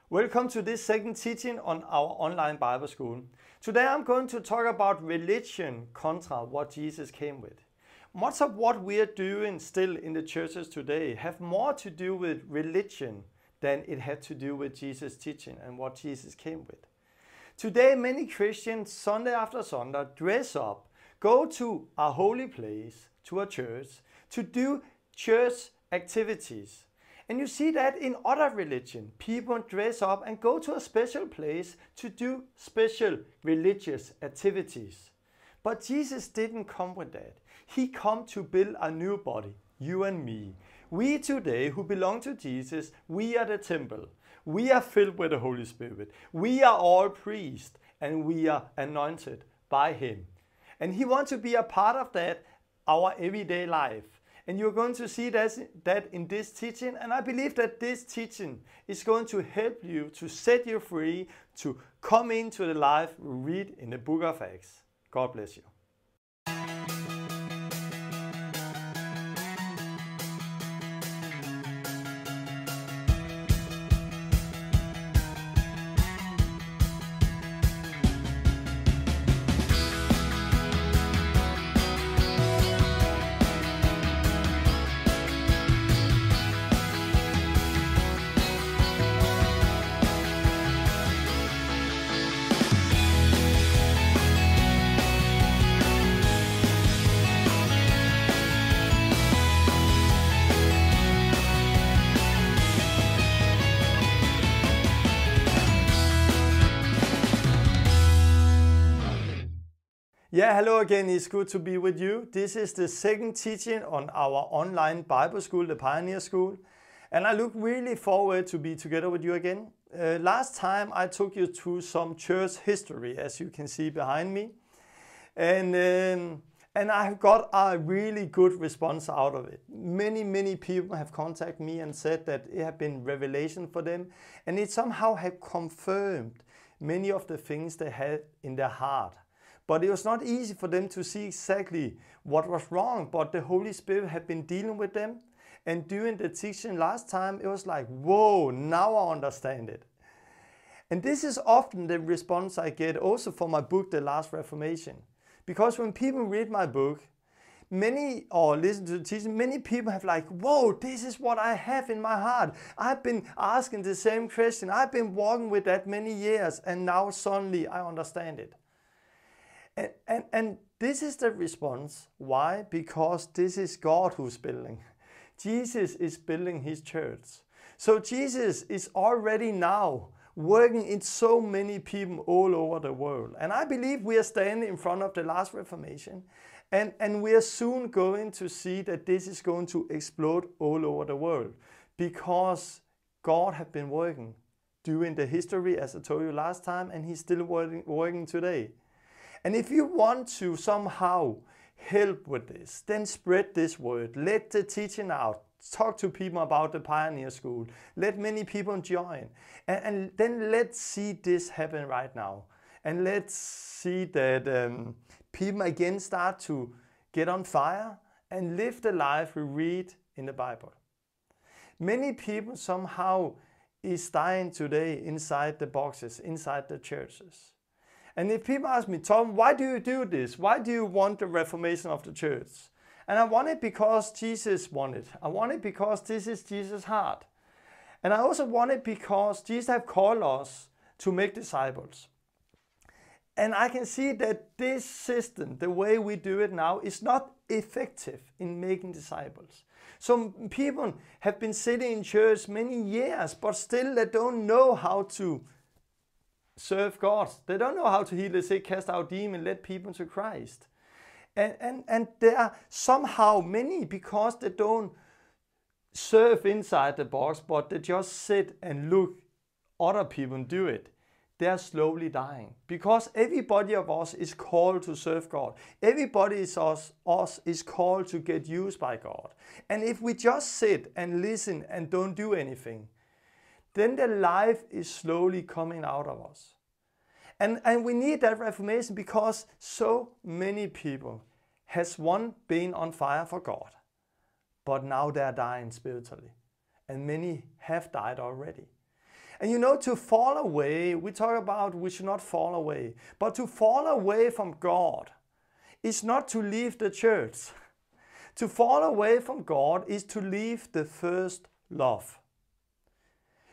Welcome to this second teaching on our online Bible school. Today I'm going to talk about religion contra what Jesus came with. Much of what we are doing still in the churches today have more to do with religion than it had to do with Jesus' teaching and what Jesus came with. Today many Christians Sunday after Sunday dress up, go to a holy place, to a church, to do church activities. And you see that in other religion, people dress up and go to a special place to do special religious activities. But Jesus didn't come with that. He came to build a new body, you and me. We today who belong to Jesus, we are the temple. We are filled with the Holy Spirit. We are all priests and we are anointed by Him. And He wants to be a part of that, our everyday life. And you're going to see that in this teaching. And I believe that this teaching is going to help you to set you free to come into the life we read in the book of Acts. God bless you. Yeah, hello again. It's good to be with you. This is the second teaching on our online Bible school, the Pioneer School. And I look really forward to be together with you again. Last time I took you through some church history, as you can see behind me. And I got a really good response out of it. Many people have contacted me and said that it had been revelation for them. And it somehow had confirmed many of the things they had in their heart. But it was not easy for them to see exactly what was wrong, but the Holy Spirit had been dealing with them. And during the teaching last time, it was like, whoa, now I understand it. And this is often the response I get also for my book, The Last Reformation. Because when people read my book, or listen to the teaching, many people have like, whoa, this is what I have in my heart. I've been asking the same question. I've been walking with that many years, and now suddenly I understand it. And this is the response. Why? Because this is God who's building. Jesus is building His church. So Jesus is already now working in so many people all over the world. And I believe we are standing in front of the last Reformation. And we are soon going to see that this is going to explode all over the world. Because God has been working during the history, as I told you last time, and He's still working today. And if you want to somehow help with this, then spread this word. Let the teaching out. Talk to people about the Pioneer School. Let many people join. And then let's see this happen right now. And let's see that people again start to get on fire and live the life we read in the Bible. Many people somehow is dying today inside the boxes, inside the churches. And if people ask me, Tom, why do you do this? Why do you want the reformation of the church? And I want it because Jesus wanted. I want it because this is Jesus' heart. And I also want it because Jesus has called us to make disciples. And I can see that this system, the way we do it now, is not effective in making disciples. Some people have been sitting in church many years, but still they don't know how to serve God. They don't know how to heal the sick, cast out demons, lead people to Christ. And there are somehow many, because they don't serve inside the box, but they just sit and look other people do it. They are slowly dying. Because everybody of us is called to serve God. Everybody is us is called to get used by God. And if we just sit and listen and don't do anything, then the life is slowly coming out of us. And we need that reformation because so many people has been on fire for God, but now they're dying spiritually. And many have died already. And you know, to fall away, we talk about we should not fall away. But to fall away from God is not to leave the church. To fall away from God is to leave the first love.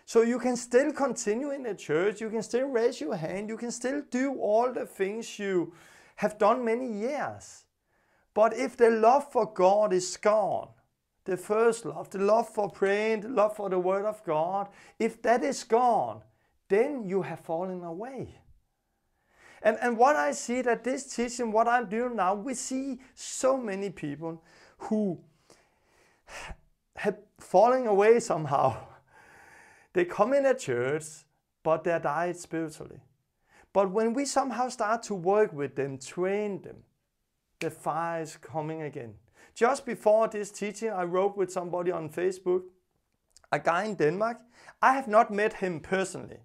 So you can still continue in the church, you can still raise your hand, you can still do all the things you have done many years. But if the love for God is gone, the first love, the love for praying, the love for the Word of God, if that is gone, then you have fallen away. And what I see that this teaching, what I'm doing now, we see so many people who have fallen away somehow. They come in a church, but they died spiritually. But when we somehow start to work with them, train them, the fire is coming again. Just before this teaching, I wrote with somebody on Facebook, a guy in Denmark. I have not met him personally,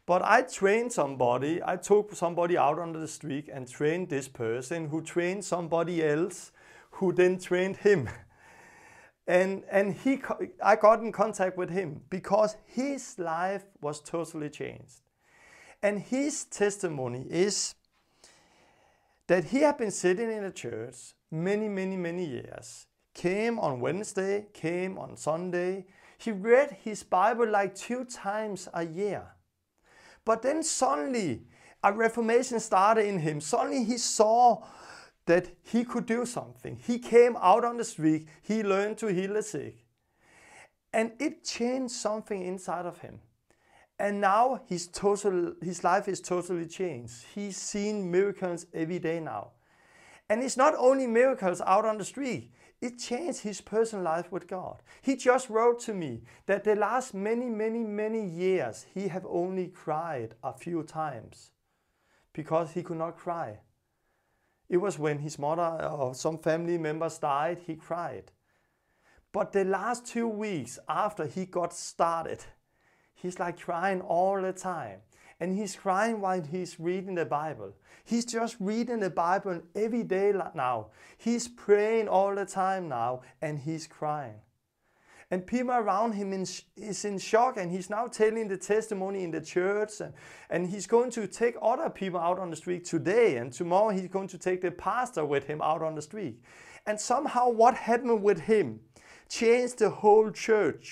but I trained somebody. I took somebody out on the street and trained this person who trained somebody else who then trained him. And I got in contact with him because his life was totally changed. And his testimony is that he had been sitting in a church many years. Came on Wednesday, came on Sunday. He read his Bible like 2 times a year. But then suddenly a reformation started in him. Suddenly he saw that he could do something. He came out on the street, he learned to heal the sick. And it changed something inside of him. And now his life is totally changed. He's seen miracles every day now. And it's not only miracles out on the street, it changed his personal life with God. He just wrote to me that the last many years he have only cried a few times because he could not cry. It was when his mother or some family members died, he cried. But the last 2 weeks after he got started, he's like crying all the time. And he's crying while he's reading the Bible. He's just reading the Bible every day now. He's praying all the time now and he's crying. And people around him is in shock, and he's now telling the testimony in the church, and he's going to take other people out on the street today, and tomorrow he's going to take the pastor with him out on the street. And somehow what happened with him changed the whole church,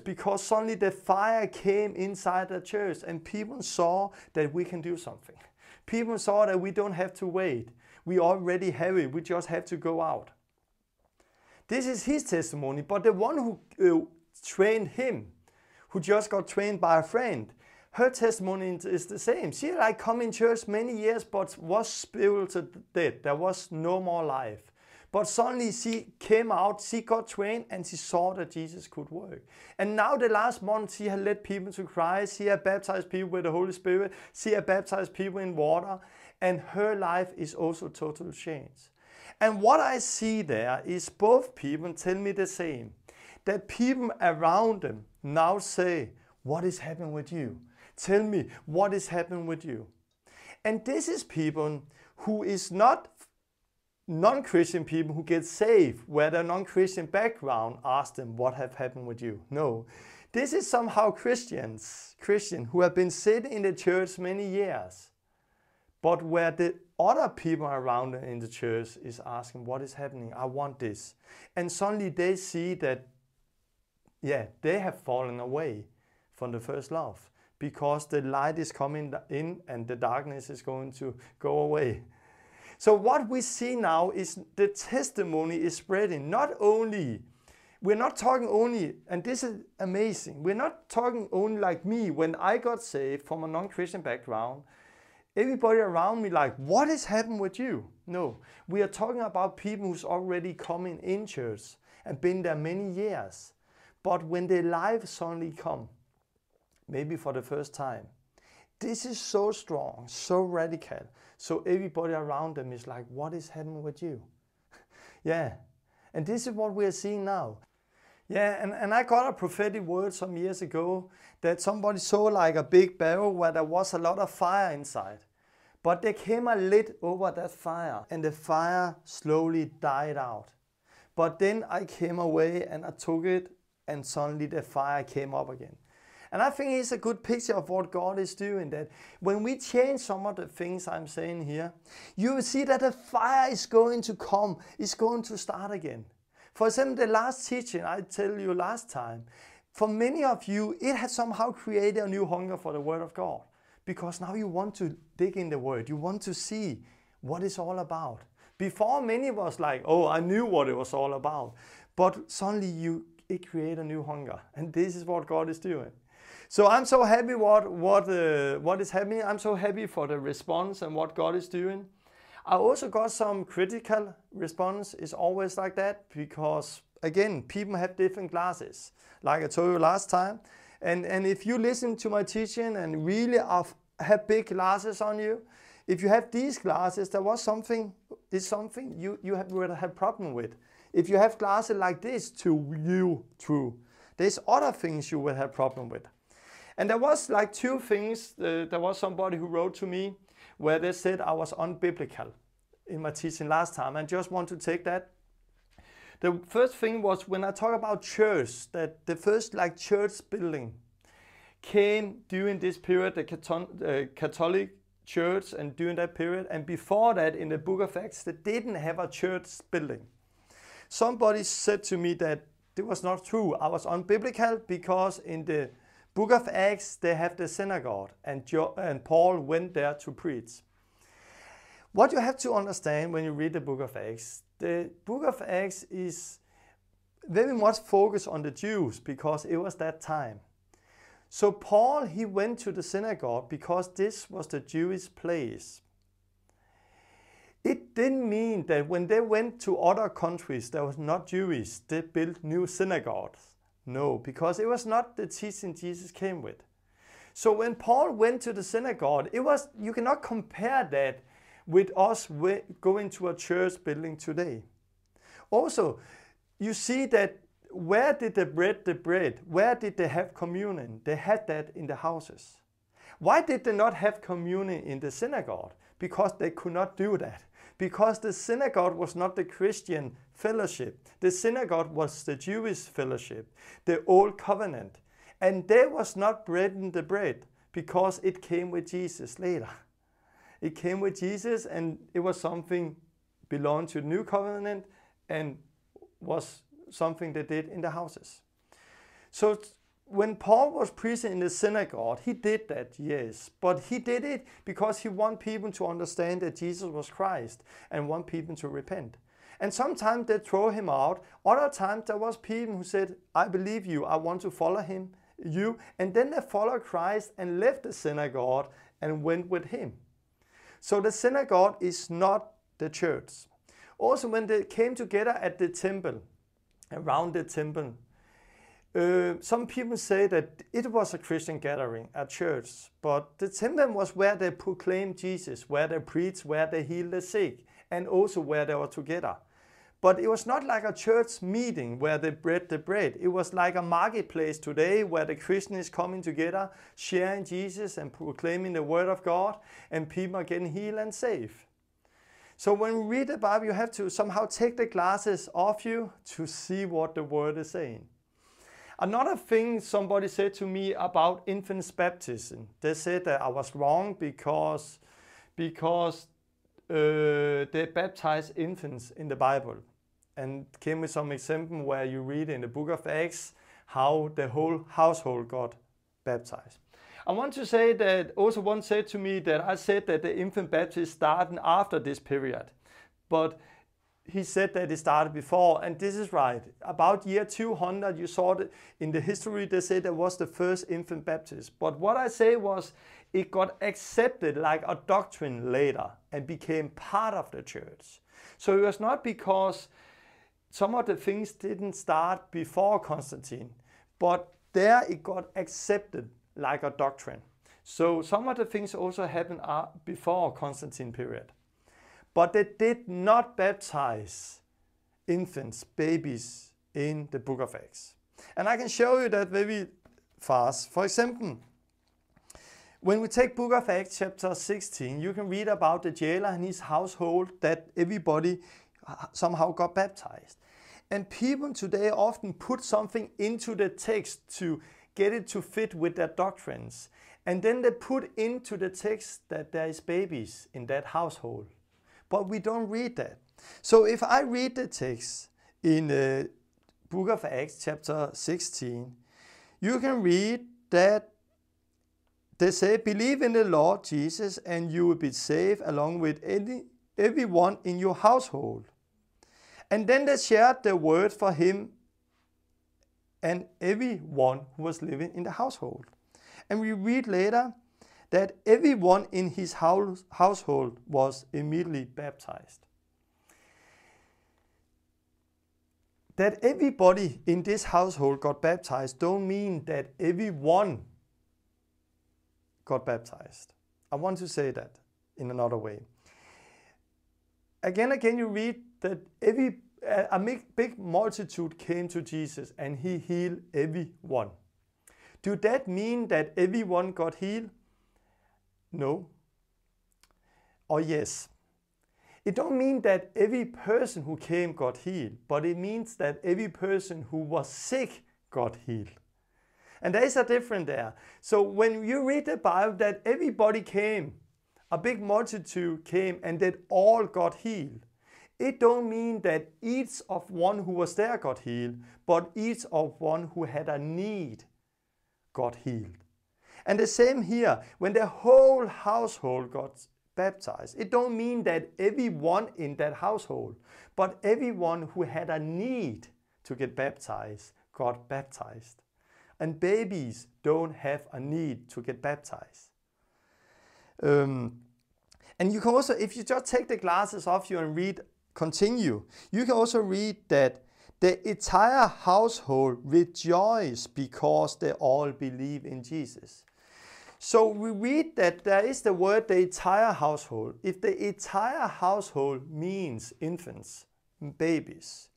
because suddenly the fire came inside the church and people saw that we can do something. People saw that we don't have to wait. We already have it, we just have to go out. This is his testimony, but the one who trained him, who just got trained by a friend, her testimony is the same. She like come in church many years, but was spiritually dead. There was no more life. But suddenly she came out, she got trained, and she saw that Jesus could work. And now the last month she had led people to Christ, she had baptized people with the Holy Spirit, she had baptized people in water, and her life is also totally changed. And what I see there is both people tell me the same, that people around them now say, what is happening with you? Tell me, what is happening with you? And this is people who is not non-Christian people who get saved, where the non-Christian background asks them, what have happened with you? No, this is somehow Christian who have been sitting in the church many years, but where the other people around in the church is asking, what is happening? I want this. And suddenly they see that, they have fallen away from the first love, because the light is coming in and the darkness is going to go away. So what we see now is the testimony is spreading. We're not talking only, and this is amazing, we're not talking only like me when I got saved from a non-Christian background. Everybody around me like, what is happening with you? No, we are talking about people who's already coming in church and been there many years. But when their life suddenly come, maybe for the first time, this is so strong, so radical. So everybody around them is like, what is happening with you? And this is what we are seeing now. And I got a prophetic word some years ago that somebody saw like a big barrel where there was a lot of fire inside. But there came a lid over that fire and the fire slowly died out. But then I came away and I took it and suddenly the fire came up again. And I think it's a good picture of what God is doing, that when we change some of the things I'm saying here, you will see that the fire is going to come, it's going to start again. For example, the last teaching I tell you last time, for many of you, it has somehow created a new hunger for the Word of God. Because now you want to dig in the Word, you want to see what it's all about. Before, many was like, oh, I knew what it was all about. But suddenly it created a new hunger. And this is what God is doing. So I'm so happy what is happening. I'm so happy for the response and what God is doing. I also got some critical response. It's always like that because, again, people have different glasses, like I told you last time. And if you listen to my teaching and really have big glasses on you, if you have these glasses, there was something you would have problem with. If you have glasses like this to view through, there's other things you will have problem with. And there was like two things. There was somebody who wrote to me where they said I was unbiblical in my teaching last time. I just want to take that. The first thing was when I talk about church, that the first like church building came during this period, the Catholic Church, and during that period. And before that, in the book of Acts, they didn't have a church building. Somebody said to me that it was not true. I was unbiblical because in the book of Acts, they have the synagogue and Paul went there to preach. What you have to understand when you read the book of Acts, the book of Acts is very much focused on the Jews because it was that time. So Paul, he went to the synagogue because this was the Jewish place. It didn't mean that when they went to other countries that was not Jewish, they built new synagogues. No, because it was not the teaching Jesus came with. So when Paul went to the synagogue, you cannot compare that with us going to a church building today. Also, you see that where did they bread the bread? Where did they have communion? They had that in the houses. Why did they not have communion in the synagogue? Because they could not do that. Because the synagogue was not the Christian fellowship. The synagogue was the Jewish fellowship, the old covenant. And there was not breaking the bread because it came with Jesus later. It came with Jesus and it was something belonged to the new covenant and was something they did in the houses. So when Paul was preaching in the synagogue, he did that, yes. But he did it because he wanted people to understand that Jesus was Christ and want people to repent. And sometimes they throw him out. Other times there was people who said, I believe you, I want to follow you. And then they followed Christ and left the synagogue and went with him. So the synagogue is not the church. Also when they came together at the temple, around the temple, some people say that it was a Christian gathering, a church, but the temple was where they proclaimed Jesus, where they preached, where they healed the sick, and also where they were together. But it was not like a church meeting where they bread the bread. It was like a marketplace today where the Christian is coming together, sharing Jesus and proclaiming the word of God, and people are getting healed and saved. So when we read the Bible, you have to somehow take the glasses off you to see what the word is saying. Another thing somebody said to me about infants baptism, they said that I was wrong because they baptize infants in the Bible, and came with some example where you read in the book of Acts how the whole household got baptized. I want to say that also one said to me that I said that the infant baptism started after this period, but he said that it started before, and this is right. About year 200, you saw that in the history, they say there was the first infant baptism. But what I say was, it got accepted like a doctrine later and became part of the church. So it was not because some of the things didn't start before Constantine, but there it got accepted like a doctrine. So some of the things also happened before Constantine period. But they did not baptize infants, babies, in the book of Acts. And I can show you that very fast. For example, when we take book of Acts chapter 16, you can read about the jailer and his household, that everybody somehow got baptized. And people today often put something into the text to get it to fit with their doctrines. And then they put into the text that there is babies in that household. But we don't read that. So if I read the text in the book of Acts chapter 16, you can read that they say, believe in the Lord Jesus and you will be saved along with everyone in your household. And then they shared the word for him and everyone who was living in the household. And we read later that everyone in his household was immediately baptized. That everybody in this household got baptized don't mean that everyone got baptized. I want to say that in another way. Again, you read that a big multitude came to Jesus and he healed everyone. Do that mean that everyone got healed? No. Or yes. It don't mean that every person who came got healed, but it means that every person who was sick got healed. And there is a difference there. So when you read the Bible that everybody came, a big multitude came and that all got healed, it don't mean that each of one who was there got healed, but each of one who had a need got healed. And the same here, when the whole household got baptized, it don't mean that everyone in that household, but everyone who had a need to get baptized got baptized. And babies don't have a need to get baptized. And you can also, if you just take the glasses off you and read, continue, you can also read that the entire household rejoiced because they all believe in Jesus. So we read that there is the word the entire household. If the entire household means infants, babies,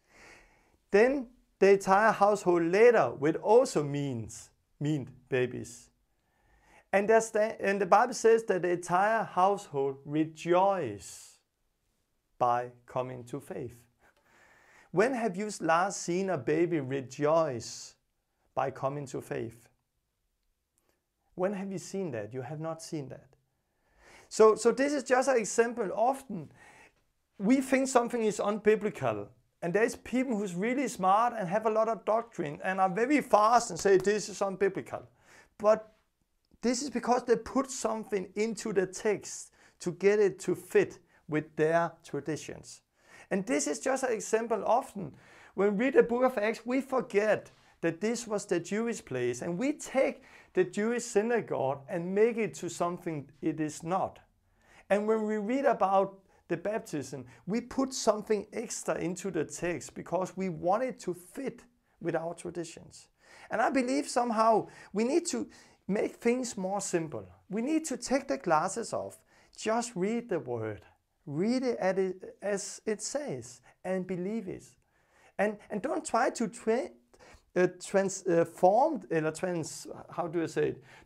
then the entire household later will also mean babies. And the Bible says that the entire household rejoice by coming to faith. When have you last seen a baby rejoice by coming to faith? When have you seen that? You have not seen that. So this is just an example. Often we think something is unbiblical. And there's people who's really smart and have a lot of doctrine and are very fast and say this is unbiblical. But this is because they put something into the text to get it to fit with their traditions. And this is just an example. Often when we read the book of Acts, we forget that this was the Jewish place and we take the Jewish synagogue and make it to something it is not. And when we read about the baptism, we put something extra into the text because we want it to fit with our traditions. And I believe somehow we need to make things more simple. We need to take the glasses off, just read the word, read it as it says and believe it. And don't try to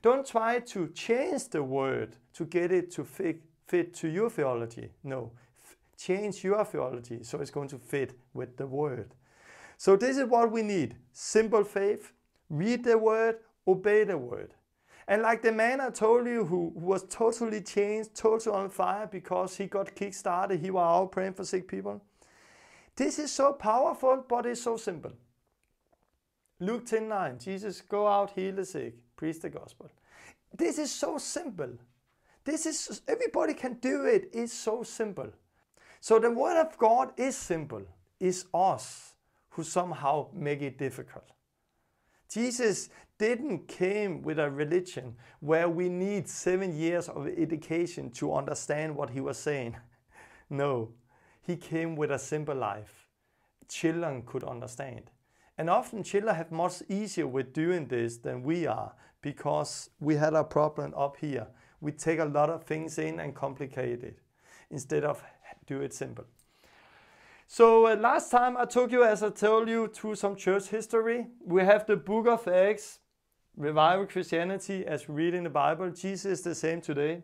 Don't try to change the word to get it to fit to your theology. No, change your theology so it's going to fit with the word. So this is what we need. Simple faith, read the word, obey the word. And like the man I told you who was totally changed, totally on fire because he got kick-started, he was out praying for sick people. This is so powerful, but it's so simple. Luke 10:9, Jesus, go out, heal the sick, preach the gospel. This is so simple. Everybody can do it. It's so simple. So the word of God is simple. It's us who somehow make it difficult. Jesus didn't came with a religion where we need 7 years of education to understand what he was saying. No, he came with a simple life. Children could understand. And often children have much easier with doing this than we are because we had a problem up here. We take a lot of things in and complicate it instead of do it simple. So last time I took you, as I told you, through some church history. We have the book of Acts, Revival Christianity, as we read in the Bible. Jesus is the same today.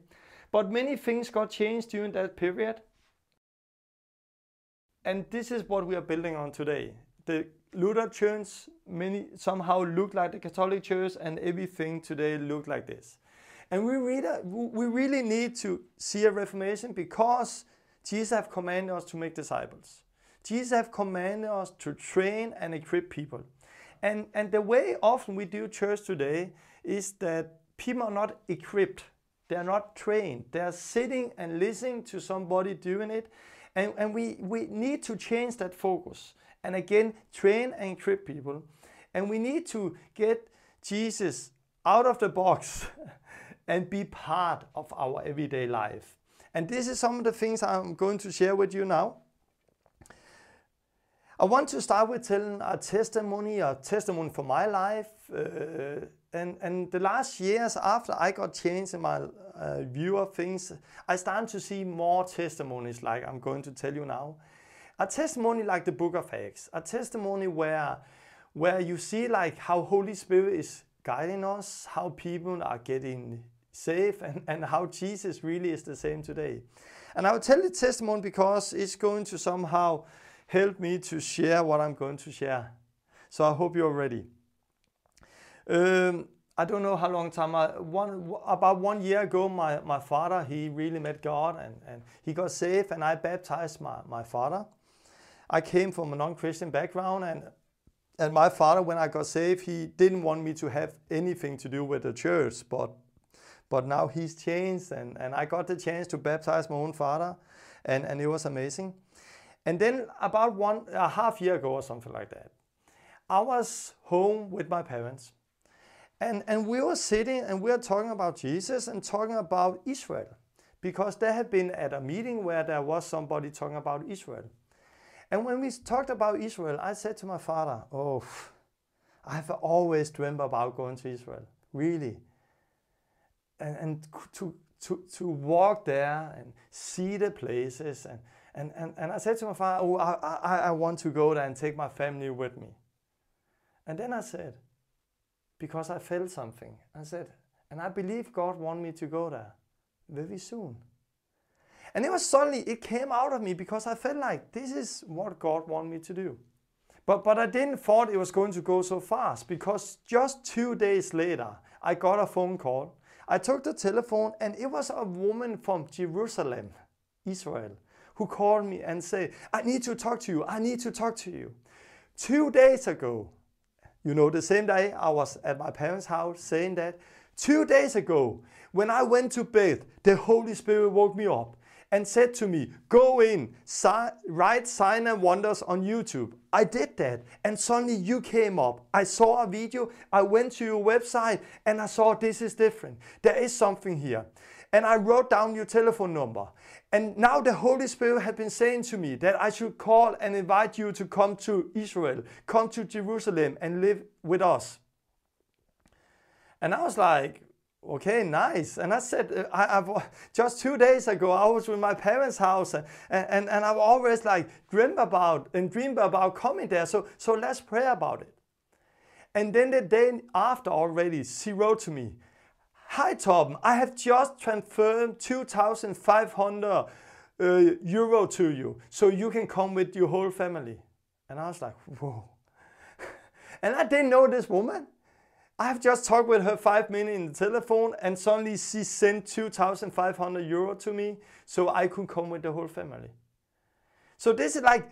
But many things got changed during that period. And this is what we are building on today. the Luther Church somehow looked like the Catholic Church, and everything today looked like this. And we really need to see a reformation, because Jesus have commanded us to make disciples. Jesus have commanded us to train and equip people. And the way often we do church today is that people are not equipped. They are not trained. They are sitting and listening to somebody doing it. And we need to change that focus. And again, train and equip people. And we need to get Jesus out of the box and be part of our everyday life. And this is some of the things I'm going to share with you now. I want to start with telling a testimony for my life. And the last years after I got changed in my view of things, I started to see more testimonies like I'm going to tell you now. A testimony like the book of Acts. A testimony where you see like how Holy Spirit is guiding us, how people are getting saved, and how Jesus really is the same today. And I will tell the testimony because it's going to somehow help me to share what I'm going to share. So I hope you're ready. I don't know how long time, about 1 year ago, my father, he really met God, and he got saved, and I baptized my father. I came from a non-Christian background, and my father, when I got saved, he didn't want me to have anything to do with the church, but now he's changed, and I got the chance to baptize my own father, and it was amazing. And then about a half year ago or something like that, I was home with my parents. And we were sitting and we were talking about Jesus and talking about Israel. Because they had been at a meeting where there was somebody talking about Israel. And when we talked about Israel, I said to my father, oh, I have always dreamed about going to Israel. Really. And to walk there and see the places. And I said to my father, oh, I want to go there and take my family with me. And then I said, because I felt something, I said, and I believe God wants me to go there very soon. And it came out of me because I felt like this is what God wants me to do. But I didn't thought it was going to go so fast, because just 2 days later, I got a phone call. I took the telephone, and it was a woman from Jerusalem, Israel, who called me and said, I need to talk to you. I need to talk to you. 2 days ago, the same day I was at my parents' house saying that, 2 days ago, when I went to bed, the Holy Spirit woke me up and said to me, go in, write Signs and Wonders on YouTube. I did that, and suddenly you came up. I saw a video, I went to your website, and I saw this is different. There is something here. And I wrote down your telephone number. And now the Holy Spirit had been saying to me that I should call and invite you to come to Israel, come to Jerusalem and live with us. And I was like, okay, nice. And I said, just 2 days ago, I was with my parents' house, and I've always like dreamed about coming there. So let's pray about it. And then the day after already, she wrote to me, hi Torben, I have just transferred 2,500 euro to you, so you can come with your whole family. And I was like, whoa. And I didn't know this woman. I've just talked with her 5 minutes in the telephone, and suddenly she sent 2,500 euro to me, so I could come with the whole family. So this is like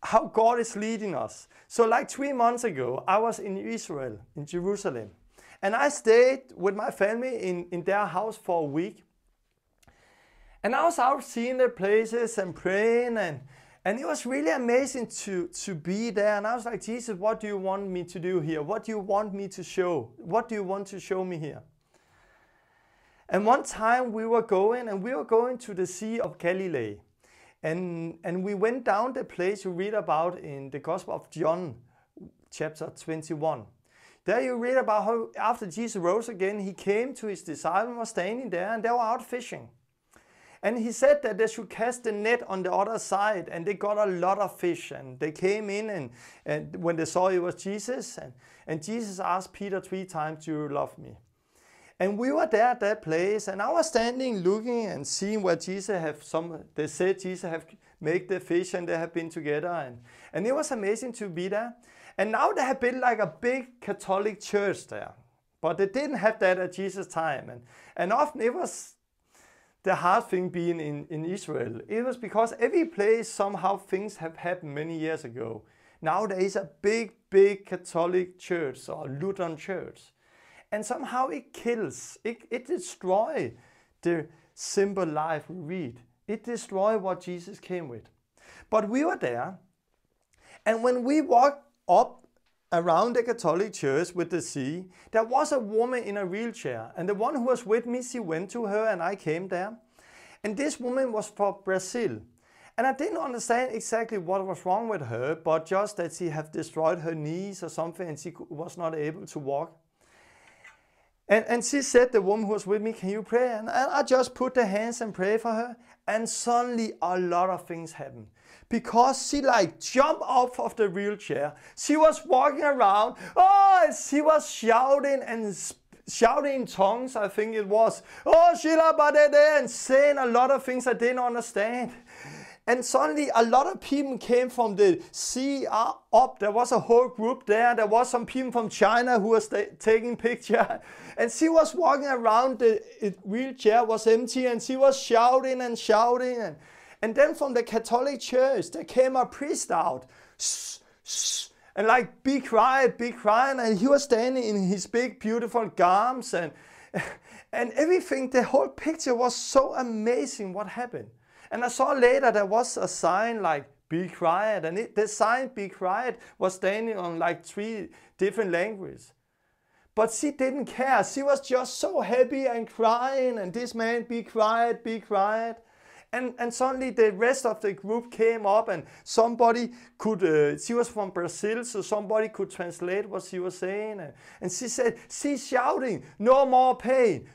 how God is leading us. So like 3 months ago, I was in Israel, in Jerusalem. And I stayed with my family in their house for a week. And I was out seeing the places and praying, and it was really amazing to be there. And I was like, Jesus, what do you want me to do here? What do you want me to show? What do you want to show me here? And one time we were going to the Sea of Galilee. And we went down the place you read about in the Gospel of John, chapter 21. There you read about how after Jesus rose again, he came to his disciples and was standing there, and they were out fishing. And he said that they should cast the net on the other side, and they got a lot of fish. And they came in, and when they saw it was Jesus, and Jesus asked Peter 3 times, do you love me? And we were there at that place, and I was standing looking and seeing where Jesus have they said Jesus have make the fish, and they have been together. And it was amazing to be there. And now they have built like a big Catholic church there. But they didn't have that at Jesus' time. And often it was the hard thing being in Israel. It was because every place somehow things have happened many years ago. Now there is a big Catholic church or Lutheran church. And somehow it kills, it destroys the simple life we read. It destroys what Jesus came with. But we were there, and when we walked up around the Catholic church with the sea, there was a woman in a wheelchair, and the one who was with me, she went to her and I came there. And this woman was from Brazil. And I didn't understand exactly what was wrong with her, but just that she had destroyed her knees or something and she was not able to walk. And she said, the woman who was with me, can you pray? And I just put the hands and pray for her. And suddenly a lot of things happened. Because she like jumped off of the wheelchair. She was walking around. Oh, she was shouting in tongues, I think it was. Oh, Shila Badede, and saying a lot of things I didn't understand. And suddenly a lot of people came from the sea up. There was a whole group there. There was some people from China who was taking pictures. And she was walking around, the wheelchair was empty, and she was shouting and shouting. And then from the Catholic church, there came a priest out. Shh, shh, and like, be quiet. And he was standing in his big, beautiful gowns. And everything, the whole picture was so amazing what happened. And I saw later there was a sign like, be quiet. And the sign, be quiet, was standing on like 3 different languages. But she didn't care. She was just so happy and crying. And this man, be quiet, be quiet. And suddenly the rest of the group came up and somebody could, she was from Brazil, so somebody could translate what she was saying. And she said, she's shouting, no more pain,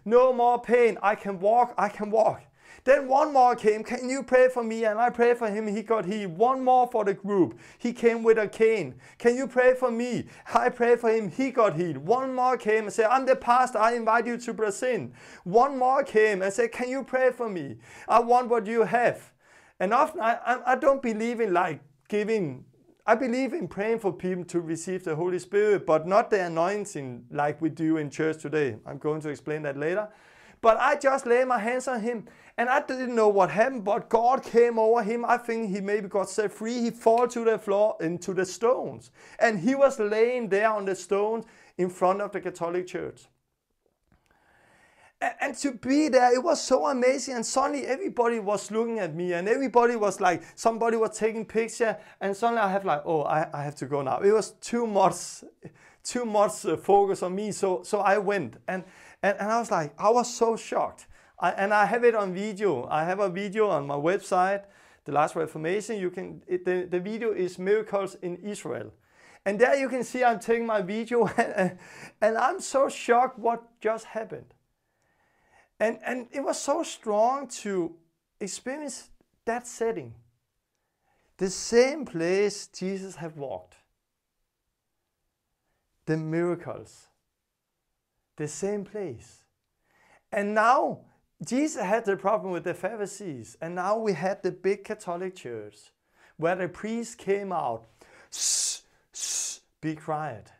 I can walk. Then one more came, can you pray for me? And I prayed for him, he got healed. One more for the group, he came with a cane. Can you pray for me? I prayed for him, he got healed. One more came and said, I'm the pastor, I invite you to Brazil. One more came and said, can you pray for me? I want what you have. And often I don't believe in like giving, I believe in praying for people to receive the Holy Spirit, but not the anointing like we do in church today. I'm going to explain that later. But I just laid my hands on him and I didn't know what happened, but God came over him. I think he maybe got set free. He fell to the floor into the stones. And he was laying there on the stones in front of the Catholic church. And to be there, it was so amazing. And suddenly everybody was looking at me and everybody was like, somebody was taking picture. And suddenly I have like, oh, I have to go now. It was too much focus on me. So I went. And I was like, I was so shocked. And I have it on video. I have a video on my website, The Last Reformation. The video is Miracles in Israel. And there you can see I'm taking my video and I'm so shocked what just happened. And it was so strong to experience that setting. The same place Jesus had walked. The miracles. The same place. And now Jesus had the problem with the Pharisees. And now we had the big Catholic church where the priest came out. Shh, shh, be quiet.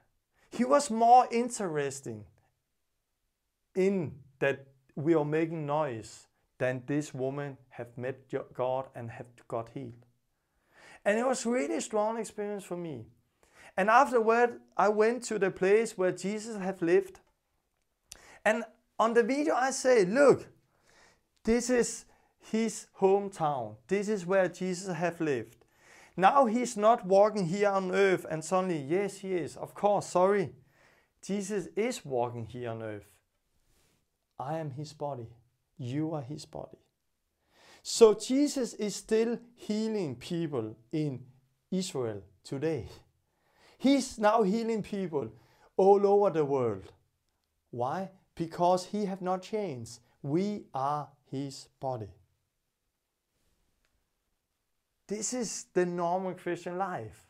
He was more interesting in that we are making noise than this woman have met God and have got healed. And it was really a strong experience for me. And afterward, I went to the place where Jesus had lived. And on the video I say, look, this is his hometown. This is where Jesus have lived. Now he's not walking here on earth and suddenly, yes, he is. Of course, sorry. Jesus is walking here on earth. I am his body. You are his body. So Jesus is still healing people in Israel today. He's now healing people all over the world. Why? Because he have not changed. We are his body. This is the normal Christian life.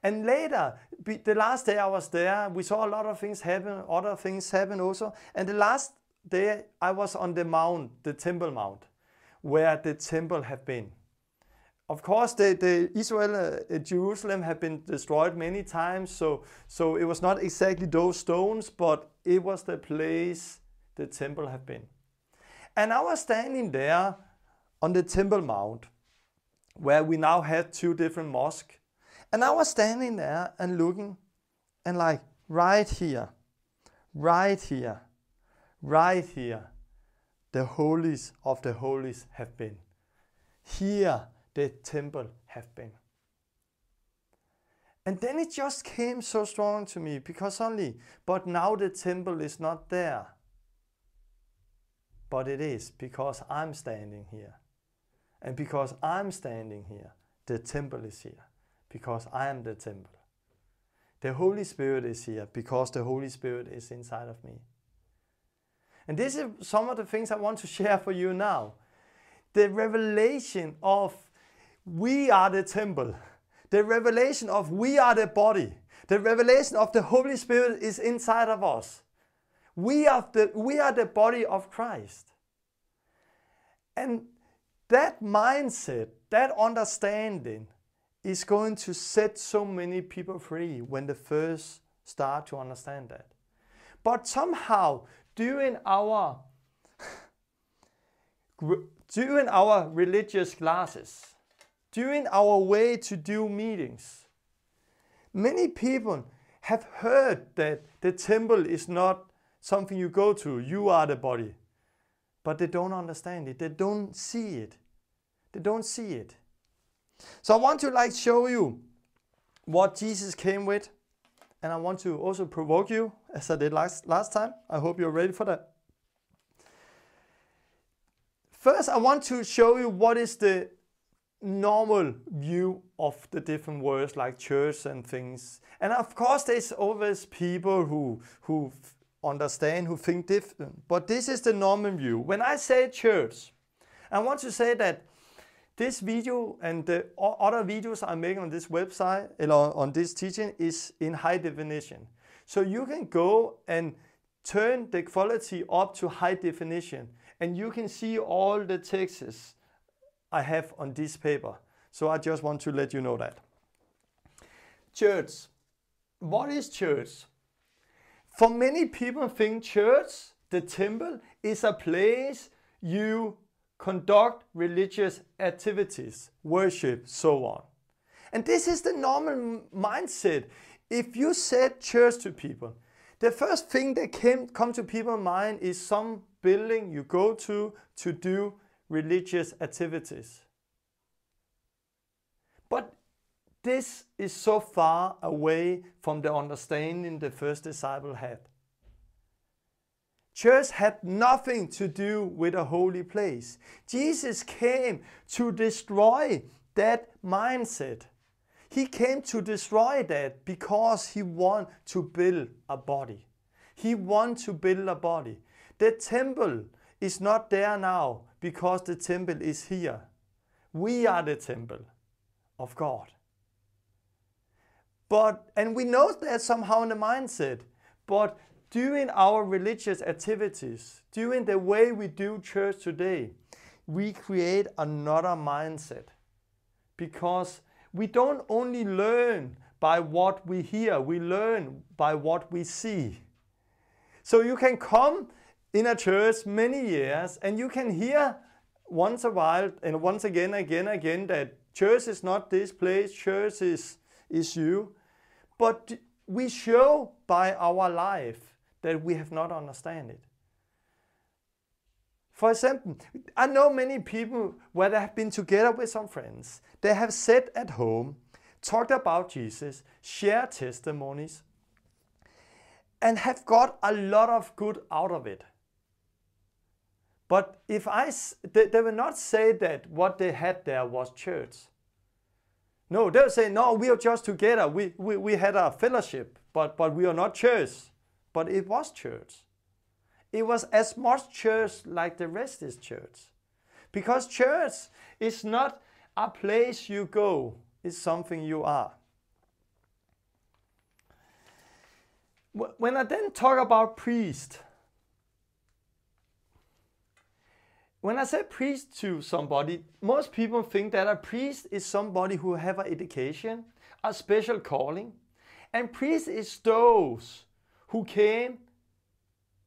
And later, the last day I was there, we saw a lot of things happen, other things happen also. And the last day I was on the mount, the Temple Mount, where the temple had been of course, Jerusalem had been destroyed many times, so it was not exactly those stones, but it was the place the temple had been. And I was standing there on the Temple Mount, where we now had 2 different mosques. And I was standing there and looking, and like, right here, the holies of the holies have been. Here the temple have been. And then it just came so strong to me, because but now the temple is not there. But it is, because I'm standing here. And because I'm standing here, the temple is here, because I am the temple. The Holy Spirit is here, because the Holy Spirit is inside of me. And this is some of the things I want to share for you now. The revelation of we are the temple. The revelation of we are the body. The revelation of the Holy Spirit is inside of us. We are the body of Christ. And that mindset, that understanding is going to set so many people free when they first start to understand that. But somehow, during our religious classes, during our way to do meetings, many people have heard that the temple is not something you go to, you are the body. But they don't understand it, they don't see it. They don't see it. So I want to show you what Jesus came with. And I want to also provoke you, as I did last time. I hope you're ready for that. First, I want to show you what is the normal view of the different words like church and things. And of course, there's always people who understand, who think different. But this is the normal view. When I say church, I want to say that this video and the other videos I'm making on this website, on this teaching, is in high definition. So you can go and turn the quality up to high definition, and you can see all the texts I have on this paper. So I just want to let you know that. Church. What is church? For many people think church, the temple, is a place you conduct religious activities, worship, so on. And this is the normal mindset. If you said church to people, the first thing that come to people's mind is some building you go to do religious activities. But this is so far away from the understanding the first disciple had. Church had nothing to do with a holy place. Jesus came to destroy that mindset. He came to destroy that because he wanted to build a body. He wanted to build a body. The temple is not there now because the temple is here. We are the temple of God. And we know that somehow in the mindset, but during our religious activities, during the way we do church today, we create another mindset. Because we don't only learn by what we hear, we learn by what we see. So you can come in a church many years and you can hear once a while and once again that church is not this place, church is you. But we show by our life that we have not understand it. For example, I know many people where they have been together with some friends. They have sat at home, talked about Jesus, shared testimonies, and have got a lot of good out of it. But they will not say that what they had there was church. No, they'll say, no, we are just together. We had a fellowship, but we are not church. But it was church. It was as much church like the rest is church. Because church is not a place you go, it's something you are. When I then talk about priest, when I say priest to somebody, most people think that a priest is somebody who have an education, a special calling. And priest is those who came,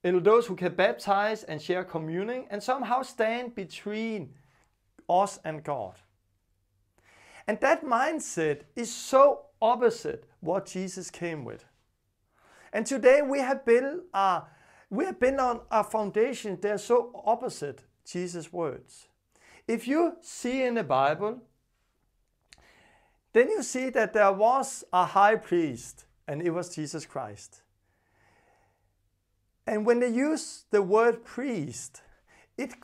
and those who can baptize and share communion and somehow stand between us and God. And that mindset is so opposite what Jesus came with. And today we have built on a foundation that's so opposite Jesus' words. If you see in the Bible, then you see that there was a high priest, and it was Jesus Christ. And when they use the word priest, it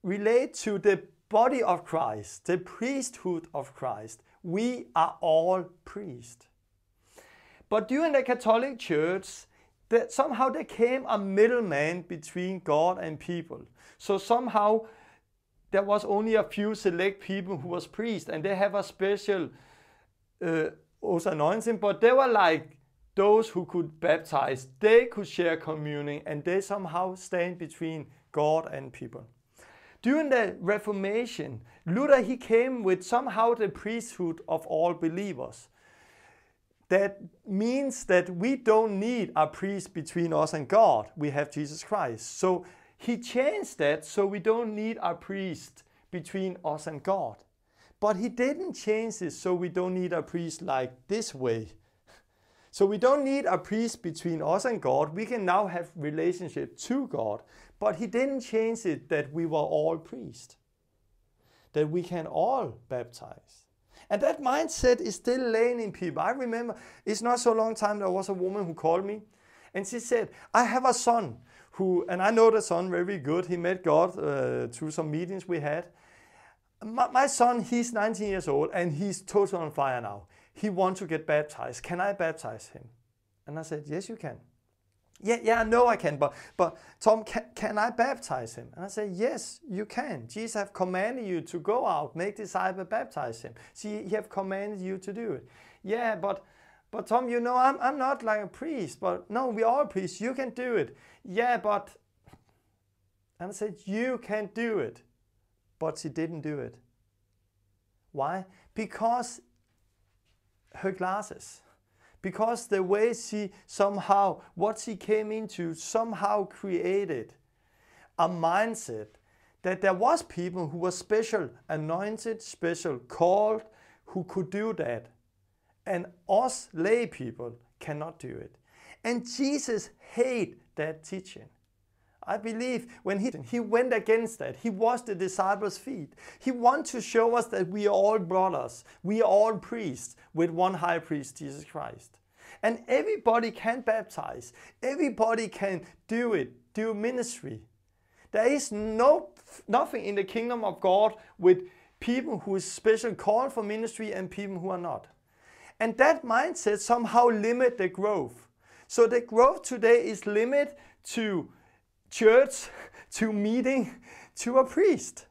relates to the body of Christ, the priesthood of Christ. We are all priests. But during the Catholic Church, somehow there came a middleman between God and people. So somehow there was only a few select people who was priests, and they have a special also anointing, but they were like those who could baptize, they could share communion, and they somehow stand between God and people. During the Reformation, Luther, he came with somehow the priesthood of all believers. That means that we don't need a priest between us and God. We have Jesus Christ. So he changed that so we don't need a priest between us and God. But he didn't change it so we don't need a priest like this way. So we don't need a priest between us and God. We can now have relationship to God. But he didn't change it that we were all priests. That we can all baptize. And that mindset is still laying in people. I remember, it's not so long time, there was a woman who called me. And she said, I have a son who, and I know the son very good. He met God through some meetings we had. My son, he's 19 years old and he's totally on fire now. He wants to get baptized. Can I baptize him? And I said, yes, you can. Yeah, I know I can, but Tom, can I baptize him? And I said, yes, you can. Jesus have commanded you to go out, make disciples, baptize him. See, he have commanded you to do it. Yeah, but Tom, you know, I'm not like a priest, but no, we are priests. You can do it. Yeah, but, and I said, you can do it. But she didn't do it. Why? Because her glasses. Because the way she somehow, what she came into, somehow created a mindset that there was people who were special anointed, special called, who could do that. And us lay people cannot do it. And Jesus hated that teaching. I believe when he went against that, he washed the disciples' feet. He wants to show us that we are all brothers. We are all priests with one high priest, Jesus Christ. And everybody can baptize. Everybody can do it, do ministry. There is nothing in the kingdom of God with people who is special called for ministry and people who are not. And that mindset somehow limits the growth. So the growth today is limited to church, to meeting, to a priest.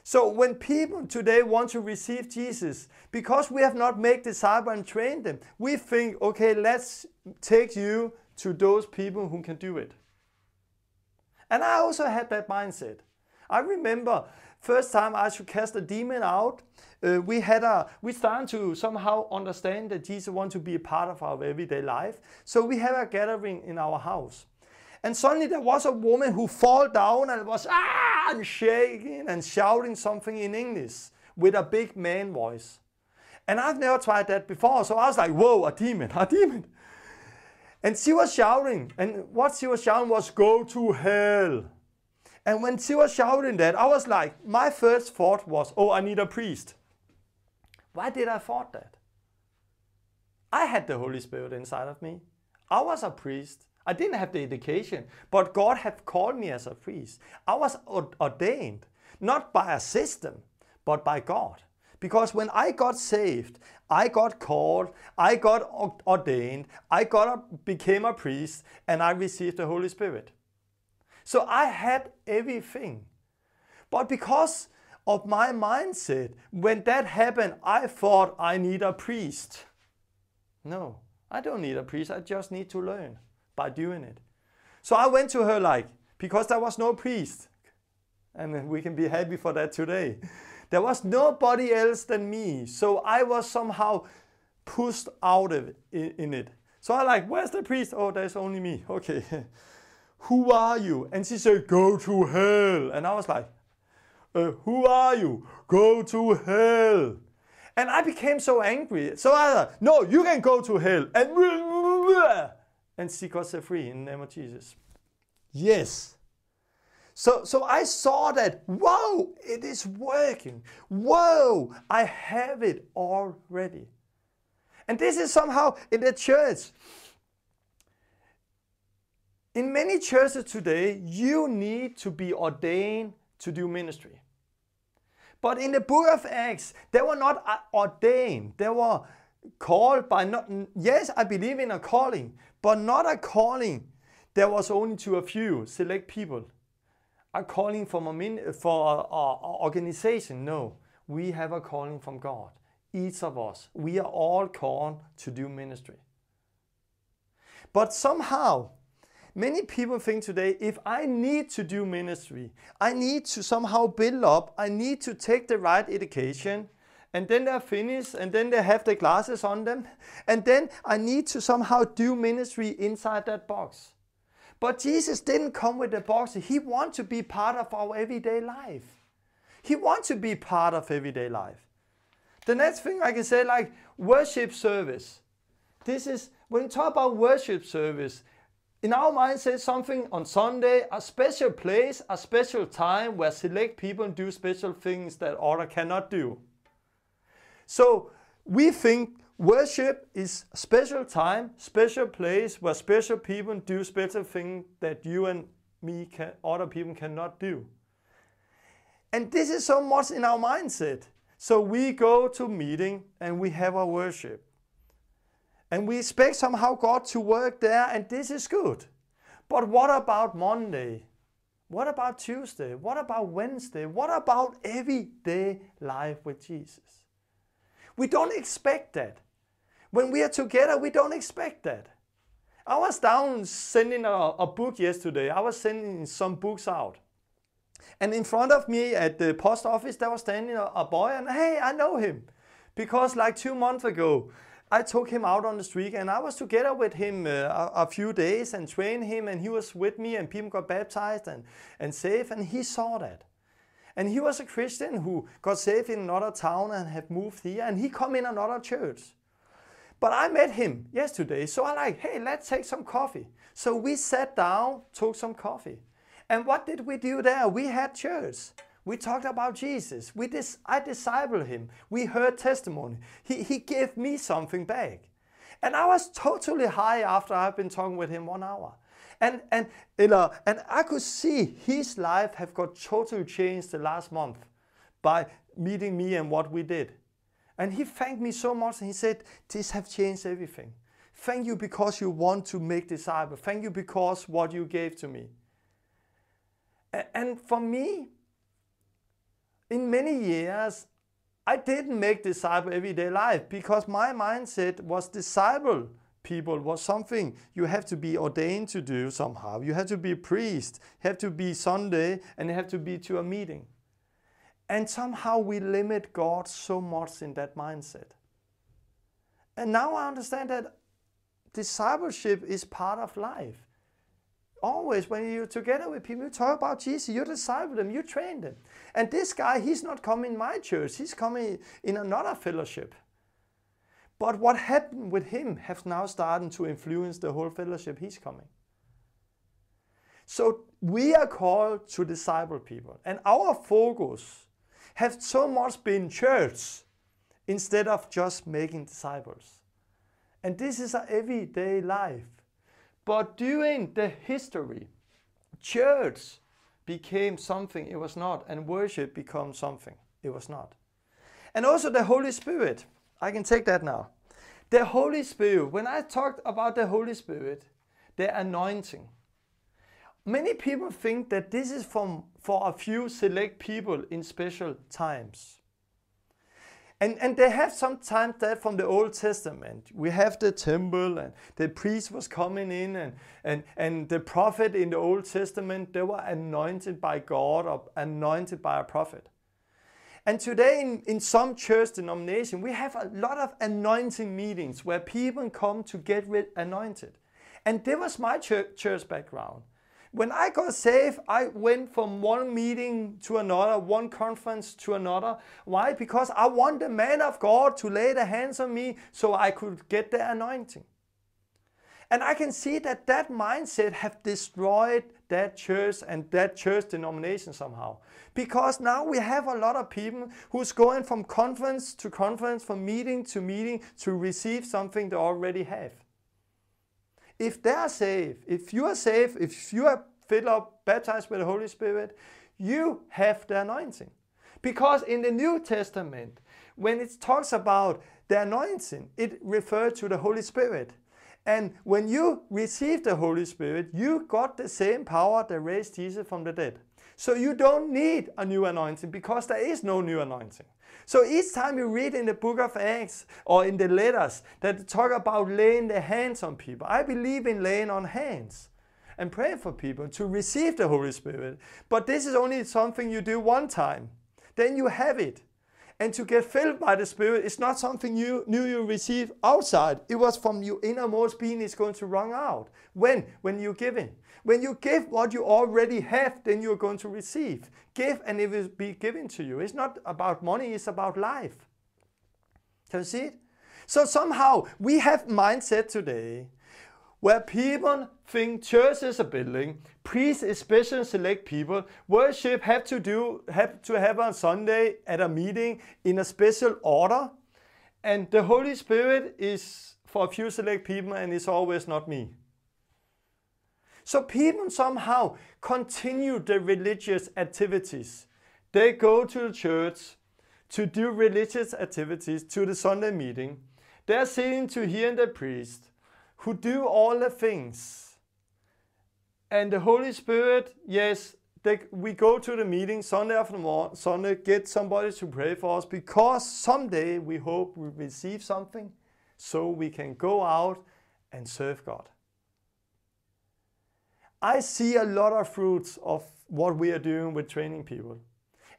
So when people today want to receive Jesus, because we have not made disciples and trained them, we think, okay, let's take you to those people who can do it. And I also had that mindset. I remember first time I should cast a demon out, we started to somehow understand that Jesus wants to be a part of our everyday life. So we had a gathering in our house. And suddenly there was a woman who fell down and was and shaking and shouting something in English with a big man voice. And I've never tried that before, so I was like, whoa, a demon, a demon. And she was shouting, and what she was shouting was, go to hell. And when she was shouting that, I was like, my first thought was, oh, I need a priest. Why did I thought that? I had the Holy Spirit inside of me. I was a priest. I didn't have the education, but God had called me as a priest. I was ordained, not by a system, but by God. Because when I got saved, I got called, I got ordained, became a priest, and I received the Holy Spirit. So I had everything. But because of my mindset, when that happened, I thought I need a priest. No, I don't need a priest, I just need to learn by doing it. So I went to her because there was no priest And we can be happy for that today. There was nobody else than me. So I was somehow pushed out of it, in it. So I like, where's the priest? Oh, there's only me. Okay. Who are you? And she said, go to hell. And I was like, who are you? Go to hell. And I became so angry. So I thought, no, you can go to hell. And she got set free in the name of Jesus. Yes. So I saw that, whoa, it is working. Whoa, I have it already. And this is somehow in the church. In many churches today, you need to be ordained to do ministry. But in the book of Acts, they were not ordained. They were called by not, yes, I believe in a calling, but not a calling that was only to a few select people. A calling from an organization. No, we have a calling from God. Each of us. We are all called to do ministry. But somehow, many people think today, if I need to do ministry, I need to somehow build up, I need to take the right education, and then they're finished, and then they have the glasses on them, and then I need to somehow do ministry inside that box. But Jesus didn't come with the box. He wants to be part of our everyday life. He wants to be part of everyday life. The next thing I can say, like worship service. This is, when you talk about worship service, in our mindset, something on Sunday, a special place, a special time where select people do special things that others cannot do. So we think worship is a special time, special place where special people do special things that you and me, other people cannot do. And this is so much in our mindset. So we go to meeting and we have our worship. And we expect somehow God to work there, and this is good. But what about Monday? What about Tuesday? What about Wednesday? What about everyday life with Jesus? We don't expect that. When we are together, we don't expect that. I was down sending a book yesterday. I was sending some books out. And in front of me at the post office, there was standing a boy, and hey, I know him. Because like 2 months ago, I took him out on the street, and I was together with him a few days and trained him, and he was with me, and people got baptized and saved, and he saw that. And he was a Christian who got saved in another town and had moved here, and he come in another church. But I met him yesterday, so I like, hey, let's take some coffee. So we sat down, took some coffee. And what did we do there? We had church. We talked about Jesus. I discipled him. We heard testimony. He gave me something back. And I was totally high after I've been talking with him 1 hour. And I could see his life have got totally changed the last month by meeting me and what we did. And he thanked me so much, and he said, this have changed everything. Thank you because you want to make disciples. Thank you because what you gave to me. And for me, in many years, I didn't make disciple everyday life because my mindset was disciple people was something you have to be ordained to do somehow. You have to be a priest, you have to be Sunday, and you have to be to a meeting. And somehow we limit God so much in that mindset. And now I understand that discipleship is part of life. Always when you're together with people, you talk about Jesus, you disciple them, you train them. And this guy, he's not coming in my church, he's coming in another fellowship. But what happened with him has now started to influence the whole fellowship he's coming. So we are called to disciple people. And our focus has so much been church instead of just making disciples. And this is our everyday life. But during the history, church became something it was not, and worship became something it was not. And also the Holy Spirit. I can take that now. The Holy Spirit, when I talked about the Holy Spirit, the anointing, many people think that this is for a few select people in special times. And they have sometimes that from the Old Testament. We have the temple and the priest was coming in and the prophet in the Old Testament, they were anointed by God or anointed by a prophet. And today in some church denomination, we have a lot of anointing meetings where people come to get anointed. And that was my church background. When I got saved, I went from one meeting to another, one conference to another. Why? Because I want the man of God to lay the hands on me so I could get the anointing. And I can see that that mindset have destroyed that church and that church denomination somehow. Because now we have a lot of people who's going from conference to conference, from meeting to receive something they already have. If they are saved, if you are filled up, baptized with the Holy Spirit, you have the anointing. Because in the New Testament, when it talks about the anointing, it refers to the Holy Spirit. And when you receive the Holy Spirit, you got the same power that raised Jesus from the dead. So you don't need a new anointing because there is no new anointing. So each time you read in the book of Acts or in the letters that talk about laying the hands on people, I believe in laying on hands and praying for people to receive the Holy Spirit. But this is only something you do one time. Then you have it. And to get filled by the Spirit is not something you receive outside. It was from your innermost being. It's going to run out. When you're giving. When you give what you already have, then you're going to receive. Give and it will be given to you. It's not about money, it's about life. Can you see it? So somehow we have mindset today where people think church is a building, priests especially select people, worship have to have on Sunday at a meeting in a special order, and the Holy Spirit is for a few select people and it's always not me. So people somehow continue the religious activities. They go to the church to do religious activities, to the Sunday meeting. They're sitting to hear the priest who do all the things. And the Holy Spirit, yes, we go to the meeting Sunday after Sunday, get somebody to pray for us because someday we hope we receive something so we can go out and serve God. I see a lot of fruits of what we are doing with training people.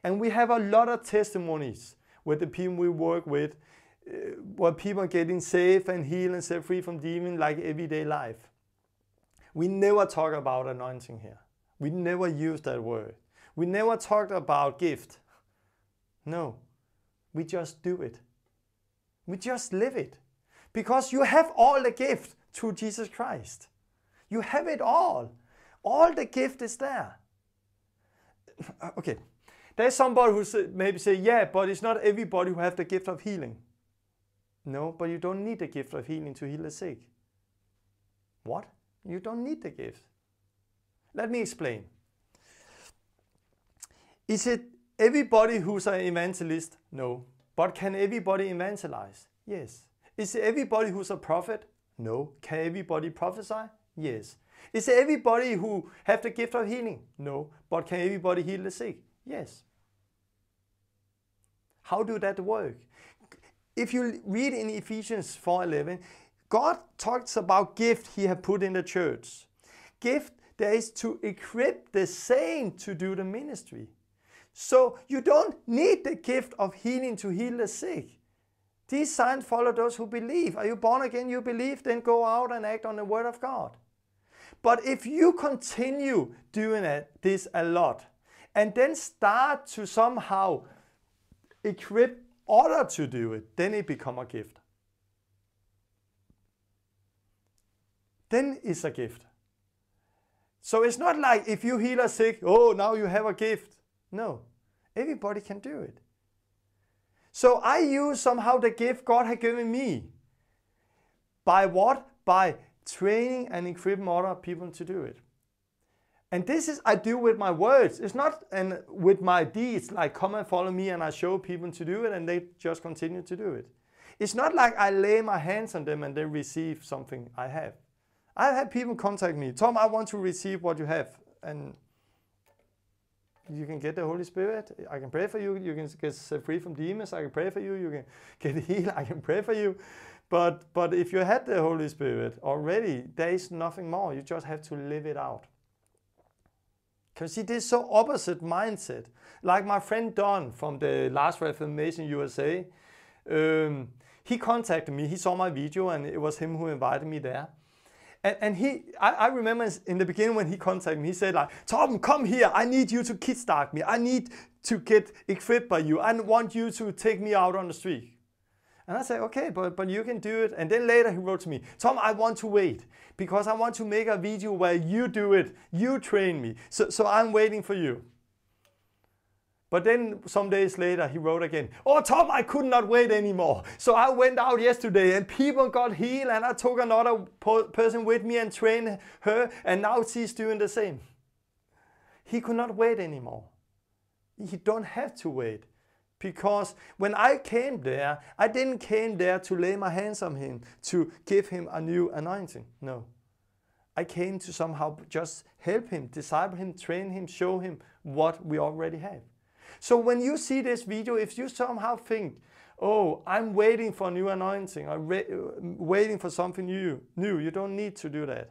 And we have a lot of testimonies with the people we work with, where people are getting saved and healed and set free from demons like everyday life. We never talk about anointing here. We never use that word. We never talked about gift. No, we just do it. We just live it. Because you have all the gift through Jesus Christ. You have it all. All the gift is there. Okay, there's somebody who maybe say, yeah, but it's not everybody who has the gift of healing. No, but you don't need the gift of healing to heal the sick. What? You don't need the gift. Let me explain. Is it everybody who's an evangelist? No. But can everybody evangelize? Yes. Is it everybody who's a prophet? No. Can everybody prophesy? Yes. Is it everybody who have the gift of healing? No. But can everybody heal the sick? Yes. How do that work? If you read in Ephesians 4:11, God talks about gift he has put in the church. Gift there is to equip the saint to do the ministry. So you don't need the gift of healing to heal the sick. These signs follow those who believe. Are you born again? You believe, then go out and act on the word of God. But if you continue doing this a lot, and then start to somehow equip others to do it, then it becomes a gift. Then it's a gift. So it's not like if you heal a sick, oh, now you have a gift. No, everybody can do it. So I use somehow the gift God has given me. By what? By training and equipping other people to do it. And this is I do with my words. It's not with my deeds, like come and follow me and I show people to do it and they just continue to do it. It's not like I lay my hands on them and they receive something I have. I have people contact me, Tom, I want to receive what you have. And You can get the Holy Spirit. I can pray for you. You can get set free from demons. I can pray for you. You can get healed. I can pray for you. But if you had the Holy Spirit already, there is nothing more. You just have to live it out. Because see, this so opposite mindset. Like my friend Don from the Last Reformation USA, he contacted me. He saw my video, and it was him who invited me there. And I remember in the beginning when he contacted me, he said like, Tom, come here. I need you to kickstart me. I need to get equipped by you. I want you to take me out on the street. And I said, okay, but you can do it. And then later he wrote to me, Tom, I want to wait because I want to make a video where you do it. You train me. So I'm waiting for you. But then some days later he wrote again, oh, Tom, I could not wait anymore. So I went out yesterday and people got healed and I took another person with me and trained her. And now she's doing the same. He could not wait anymore. He don't have to wait. Because when I came there, I didn't came there to lay my hands on him, to give him a new anointing. No. I came to somehow just help him, disciple him, train him, show him what we already have. So when you see this video, if you somehow think, oh, I'm waiting for a new anointing, I'm waiting for something new, you don't need to do that.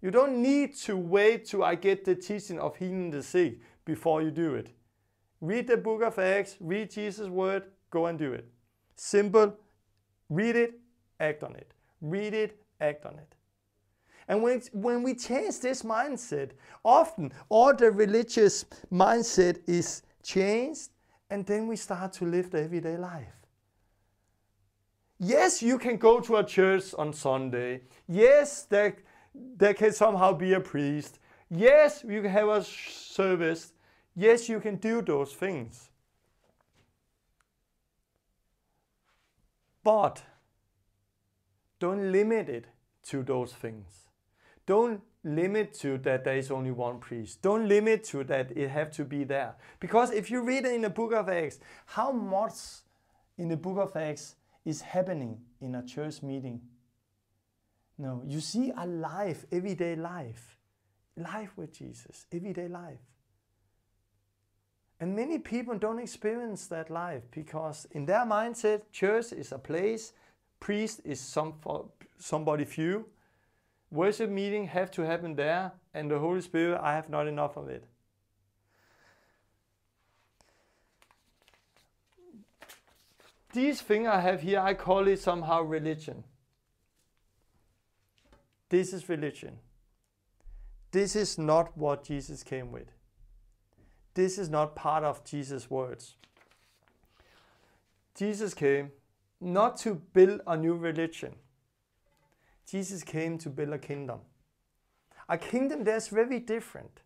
You don't need to wait till I get the teaching of healing the sick before you do it. Read the book of Acts, read Jesus' word, go and do it. Simple. Read it, act on it. Read it, act on it. And when we change this mindset, often all the religious mindset is changed, and then we start to live the everyday life. Yes, you can go to a church on Sunday. Yes, there can somehow be a priest. Yes, you can have a service. Yes, you can do those things. But don't limit it to those things. Don't limit to that there is only one priest. Don't limit to that it have to be there. Because if you read it in the book of Acts, how much in the book of Acts is happening in a church meeting? No, you see a life, everyday life. Life with Jesus, everyday life. And many people don't experience that life because in their mindset, church is a place, priest is somebody few, worship meeting have to happen there, and the Holy Spirit, I have not enough of it. These things I have here, I call it somehow religion. This is religion. This is not what Jesus came with. This is not part of Jesus' words. Jesus came not to build a new religion. Jesus came to build a kingdom. A kingdom that's very different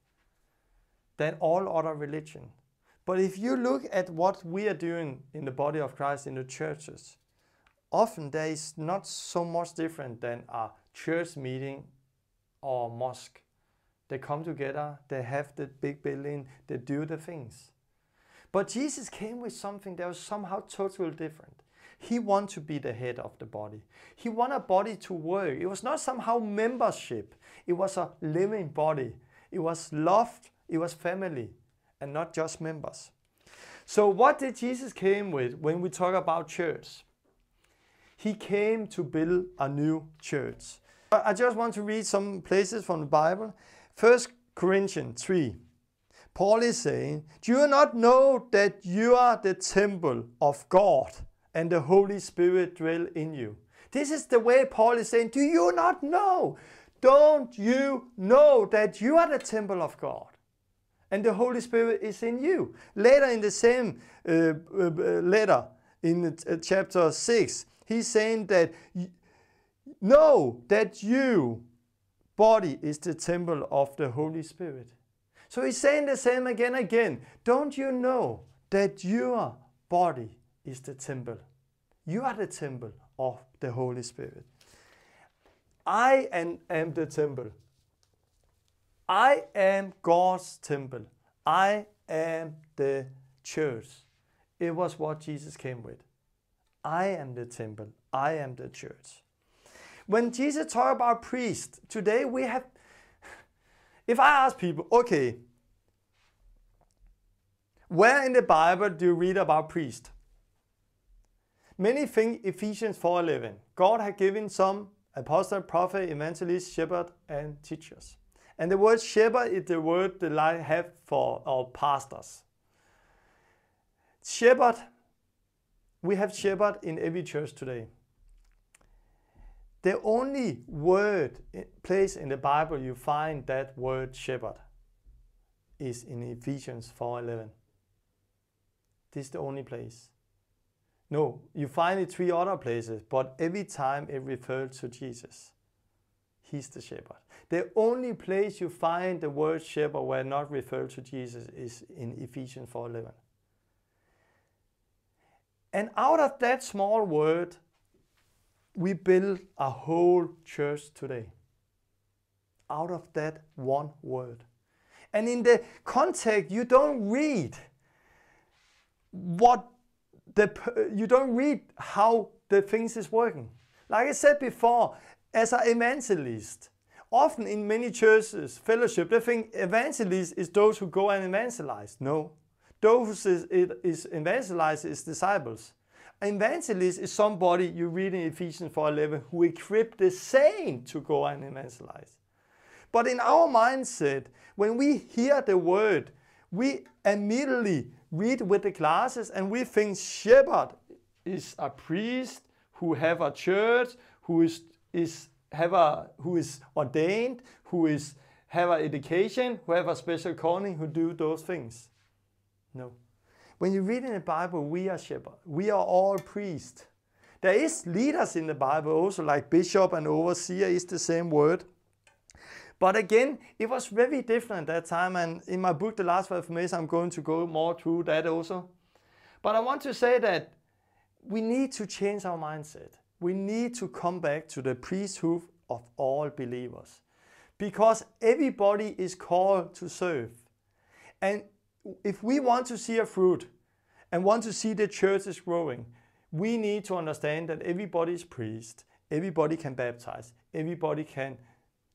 than all other religion. But if you look at what we are doing in the body of Christ in the churches, often there is not so much different than a church meeting or mosque. They come together, they have the big building, they do the things. But Jesus came with something that was somehow totally different. He wanted to be the head of the body. He wanted a body to work. It was not somehow membership. It was a living body. It was love, it was family, and not just members. So what did Jesus came with when we talk about church? He came to build a new church. I just want to read some places from the Bible. 1 Corinthians 3. Paul is saying, do you not know that you are the temple of God and the Holy Spirit dwell in you? This is the way Paul is saying, do you not know? Don't you know that you are the temple of God and the Holy Spirit is in you? Later in the same letter, in chapter 6, he's saying that know that you body is the temple of the Holy Spirit. So he's saying the same again and again. Don't you know that your body is the temple? You are the temple of the Holy Spirit. I am the temple. I am God's temple. I am the church. It was what Jesus came with. I am the temple. I am the church. When Jesus talked about priests, today we have, if I ask people, okay, Where in the Bible do you read about priest? Many think Ephesians 4:11. God had given some apostle, prophet, evangelist, shepherd, and teachers. And the word shepherd is the word that I have for our pastors. Shepherd, we have shepherd in every church today. The only place in the Bible you find that word shepherd is in Ephesians 4:11. This is the only place. No, you find it 3 other places, but every time it refers to Jesus. He's the shepherd. The only place you find the word shepherd where not referred to Jesus is in Ephesians 4:11. And out of that small word, we build a whole church today. Out of that one word. And in the context, you don't read how the things is working. Like I said before, as an evangelist, often in many churches, fellowship, they think evangelists is those who go and evangelize. No. Those is evangelize is disciples. Evangelist is somebody you read in Ephesians 4:11 who equip the saint to go and evangelize. But in our mindset, when we hear the word, we immediately read with the glasses and we think shepherd is a priest who have a church, who is ordained, who have an education, who have a special calling, who do those things. No. When you read in the Bible, we are shepherd. We are all priests. There is leaders in the Bible also, like bishop and overseer is the same word. But again, it was very different at that time, and in my book, The Last Reformation, I'm going to go more through that also. But I want to say that we need to change our mindset. We need to come back to the priesthood of all believers. Because everybody is called to serve. And if we want to see a fruit and want to see the church is growing, we need to understand that everybody is priest, everybody can baptize, everybody can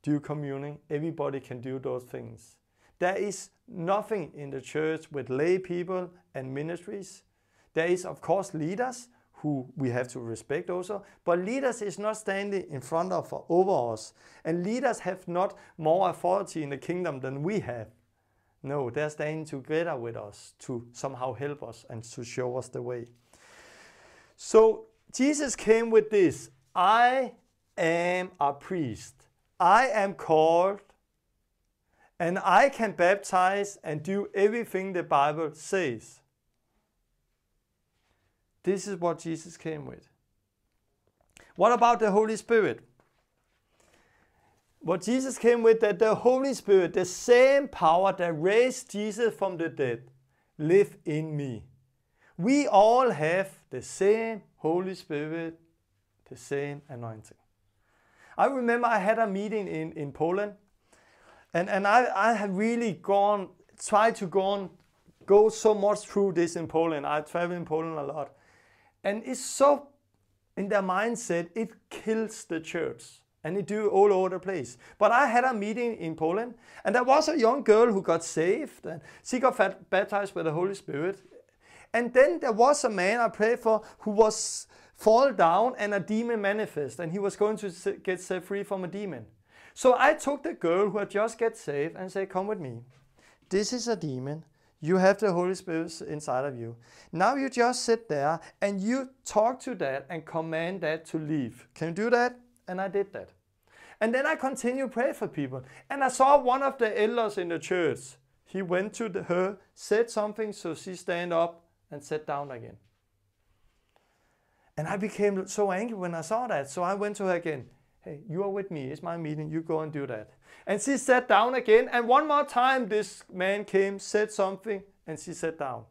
do communion, everybody can do those things. There is nothing in the church with lay people and ministries. There is, of course, leaders who we have to respect also, but leaders is not standing in front of over us, and leaders have not more authority in the kingdom than we have. No, they're standing together with us to somehow help us and to show us the way. So Jesus came with this: I am a priest. I am called, and I can baptize and do everything the Bible says. This is what Jesus came with. What about the Holy Spirit? What Jesus came with, that the Holy Spirit, the same power that raised Jesus from the dead, live in me. We all have the same Holy Spirit, the same anointing. I remember I had a meeting in Poland, and I have really tried to go so much through this in Poland. I travel in Poland a lot. And it's so, in their mindset, it kills the church. And it do all over the place. But I had a meeting in Poland, and there was a young girl who got saved, and she got baptized with the Holy Spirit. And then there was a man I prayed for who was fall down and a demon manifest, and he was going to get set free from a demon. So I took the girl who had just got saved and said, come with me. This is a demon. You have the Holy Spirit inside of you. Now you just sit there and you talk to that and command that to leave. Can you do that? And I did that. And then I continued to pray for people. And I saw one of the elders in the church. He went to her, said something, so she stand up and sat down again. And I became so angry when I saw that. So I went to her again. Hey, you are with me. It's my meeting. You go and do that. And she sat down again. And one more time, this man came, said something, and she sat down.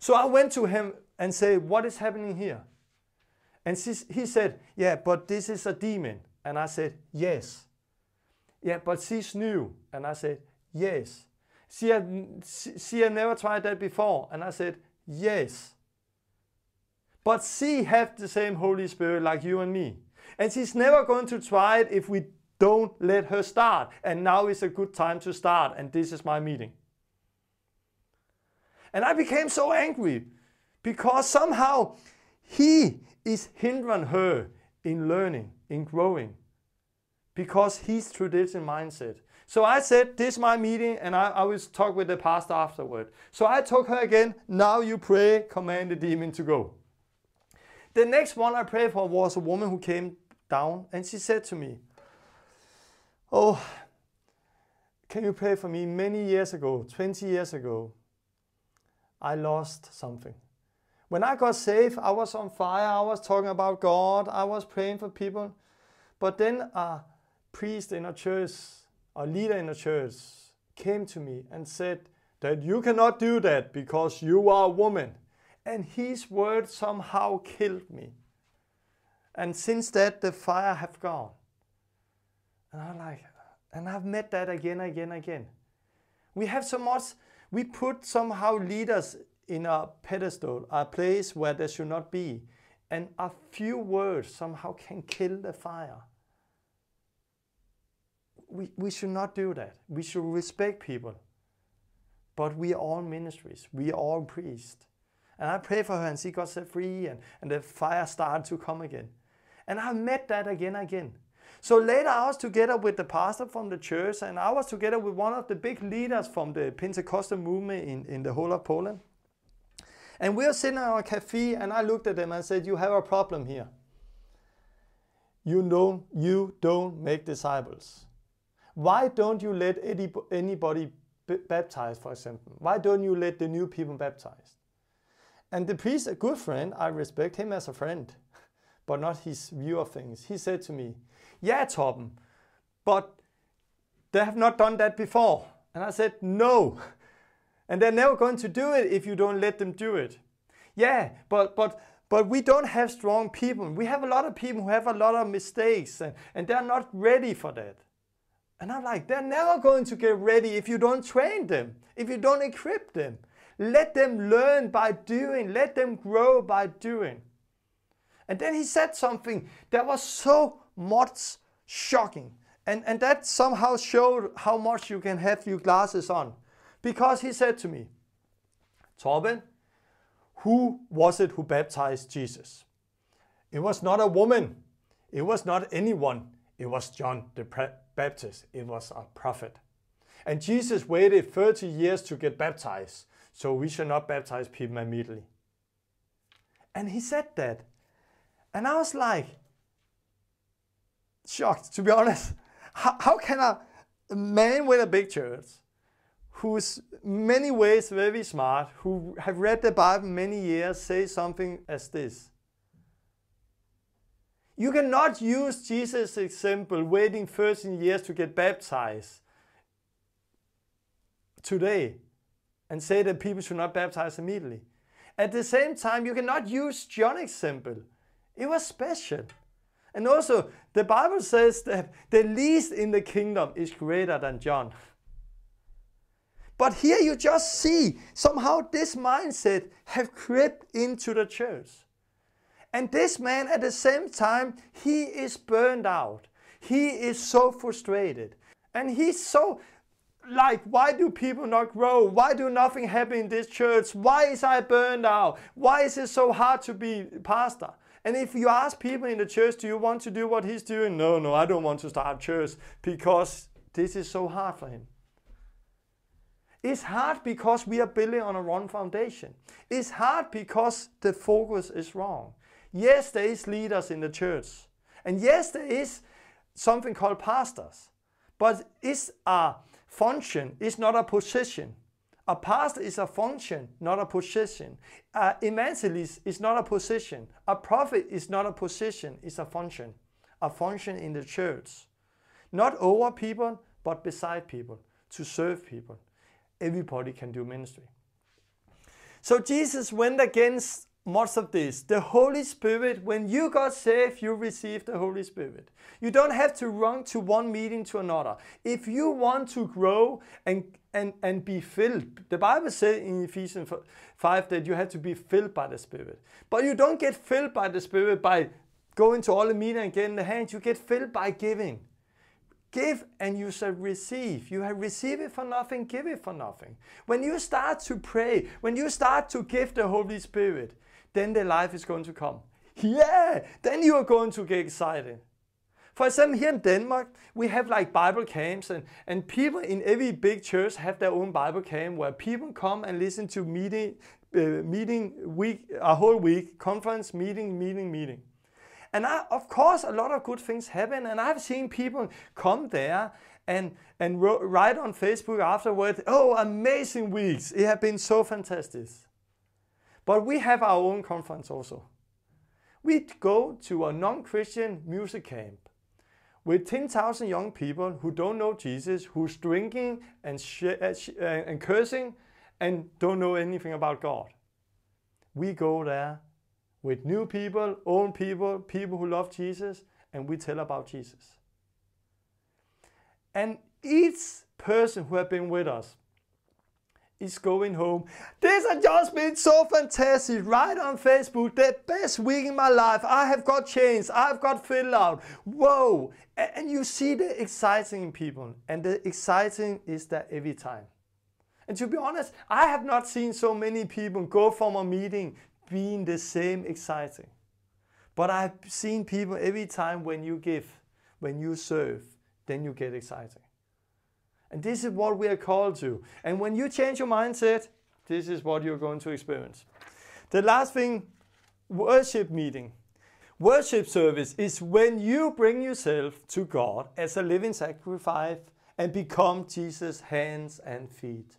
So I went to him and said, what is happening here? And he said, yeah, but this is a demon. And I said, yes. Yeah, but she's new. And I said, yes. She had never tried that before. And I said, yes. But she has the same Holy Spirit like you and me. And she's never going to try it if we don't let her start. And now is a good time to start. And this is my meeting. And I became so angry because somehow he is hindering her in learning, in growing, because he's tradition mindset. So I said, this is my meeting, and I will talk with the pastor afterward. So I told her again, now you pray, command the demon to go. The next one I prayed for was a woman who came down, and she said to me, oh, can you pray for me? Many years ago, 20 years ago, I lost something. When I got saved, I was on fire, I was talking about God, I was praying for people. But then a priest in a church, a leader in a church, came to me and said that you cannot do that because you are a woman. And his words somehow killed me. And since that, the fire have gone. And I'm like, and I've met that again. We have so much, we put somehow leaders in a pedestal, a place where they should not be. And a few words somehow can kill the fire. We should not do that. We should respect people. But we are all ministries. We are all priests. And I prayed for her and she got set free and the fire started to come again. And I met that again. So later I was together with the pastor from the church, and I was together with one of the big leaders from the Pentecostal movement in the whole of Poland. And we were sitting in a cafe, and I looked at them and said, you have a problem here. You don't make disciples. Why don't you let anybody baptize, for example? Why don't you let the new people baptize? And the priest, a good friend, I respect him as a friend, but not his view of things. He said to me, yeah, Torben, but they have not done that before. And I said, no. And they're never going to do it if you don't let them do it. Yeah, but we don't have strong people. We have a lot of people who have a lot of mistakes, and they're not ready for that. And I'm like, they're never going to get ready if you don't train them, if you don't equip them. Let them learn by doing. Let them grow by doing. And then he said something that was so much shocking. And that somehow showed how much you can have your glasses on. Because he said to me, Torben, who was it who baptized Jesus? It was not a woman. It was not anyone. It was John the Baptist. It was a prophet. And Jesus waited 30 years to get baptized. So we should not baptize people immediately. And he said that. And I was like, shocked, to be honest. How can a man with a big church, who's many ways very smart, who have read the Bible many years, say something as this? You cannot use Jesus' example, waiting 13 years to get baptized today, and say that people should not baptize immediately. At the same time, you cannot use John's example. It was special. And also, the Bible says that the least in the kingdom is greater than John. But here you just see somehow this mindset have crept into the church. And this man at the same time, he is burned out. He is so frustrated. And he's so like, why do people not grow? Why do nothing happen in this church? Why is I burned out? Why is it so hard to be pastor? And if you ask people in the church, do you want to do what he's doing? No, I don't want to start a church because this is so hard for him. It's hard because we are building on a wrong foundation. It's hard because the focus is wrong. Yes, there is leaders in the church. And yes, there is something called pastors. But it's a function, it's not a position. A pastor is a function, not a position. An evangelist is not a position. A prophet is not a position, it's a function. A function in the church. Not over people, but beside people, to serve people. Everybody can do ministry. So Jesus went against much of this. The Holy Spirit, when you got saved, you received the Holy Spirit. You don't have to run to one meeting to another. If you want to grow and be filled, the Bible says in Ephesians 5 that you have to be filled by the Spirit. But you don't get filled by the Spirit by going to all the meetings and getting the hands. You get filled by giving. Give and you shall receive. You have received it for nothing, give it for nothing. When you start to pray, when you start to give the Holy Spirit, then the life is going to come. Yeah, then you are going to get excited. For example, here in Denmark, we have like Bible camps, and people in every big church have their own Bible camp where people come and listen to meeting week, a whole week, conference, meeting. And of course, a lot of good things happen, and I've seen people come there and write on Facebook afterward, oh, amazing weeks, it has been so fantastic. But we have our own conference also. We go to a non-Christian music camp with 10,000 young people who don't know Jesus, who's drinking and cursing and don't know anything about God. We go there with new people, old people, people who love Jesus, and we tell about Jesus. And each person who has been with us is going home. This has just been so fantastic. Right on Facebook, the best week in my life. I have got changed. I've got filled out. Whoa. And you see the exciting in people. And the exciting is there every time. And to be honest, I have not seen so many people go from a meeting being the same exciting. But I've seen people every time when you give, when you serve, then you get exciting. And this is what we are called to. And when you change your mindset, this is what you're going to experience. The last thing, worship meeting. Worship service is when you bring yourself to God as a living sacrifice and become Jesus' hands and feet.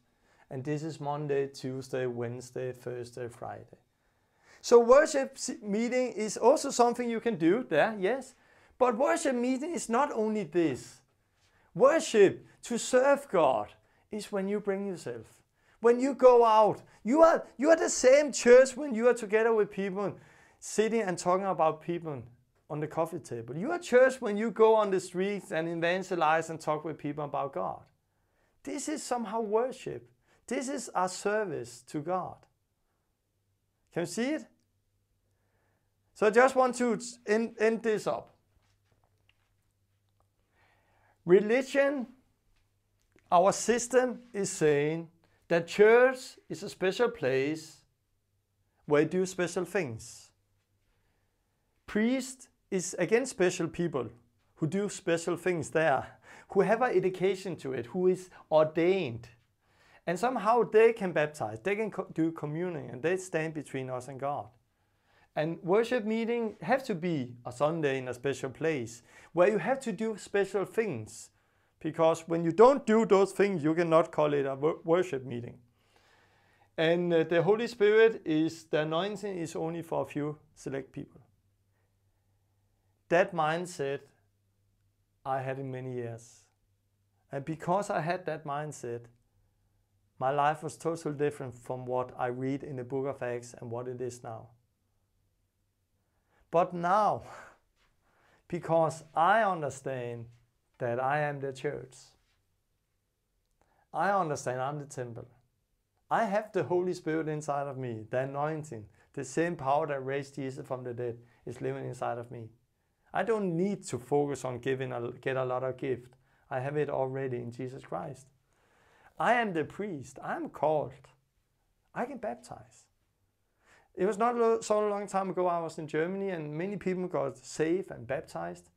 And this is Monday, Tuesday, Wednesday, Thursday, Friday. So worship meeting is also something you can do there, yes. But worship meeting is not only this. Worship to serve God is when you bring yourself. When you go out, you are the same church when you are together with people, sitting and talking about people on the coffee table. You are church when you go on the streets and evangelize and talk with people about God. This is somehow worship. This is our service to God. Can you see it? So I just want to end this up. Religion, our system is saying that church is a special place where you do special things. Priest is against special people who do special things there, who have an education to it, who is ordained. And somehow they can baptize, they can do communion, and they stand between us and God. And worship meeting have to be a Sunday in a special place where you have to do special things. Because when you don't do those things, you cannot call it a worship meeting. And the Holy Spirit the anointing is only for a few select people. That mindset I had in many years. And because I had that mindset, my life was totally different from what I read in the book of Acts and what it is now. But now, because I understand that I am the church, I understand I'm the temple. I have the Holy Spirit inside of me, the anointing, the same power that raised Jesus from the dead is living inside of me. I don't need to focus on get a lot of gift. I have it already in Jesus Christ. I am the priest. I am called. I can baptize. It was not so long time ago I was in Germany and many people got saved and baptized.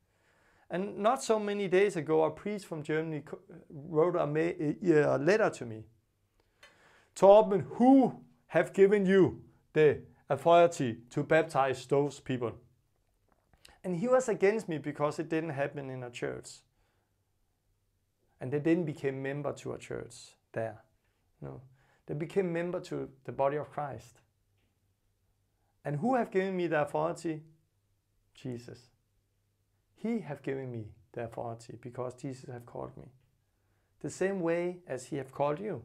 And not so many days ago a priest from Germany wrote a letter to me. Torben, who have given you the authority to baptize those people? And he was against me because it didn't happen in a church. And they didn't become member to a church there. No, they became member to the body of Christ. And who have given me the authority? Jesus. He have given me the authority because Jesus have called me. The same way as he have called you.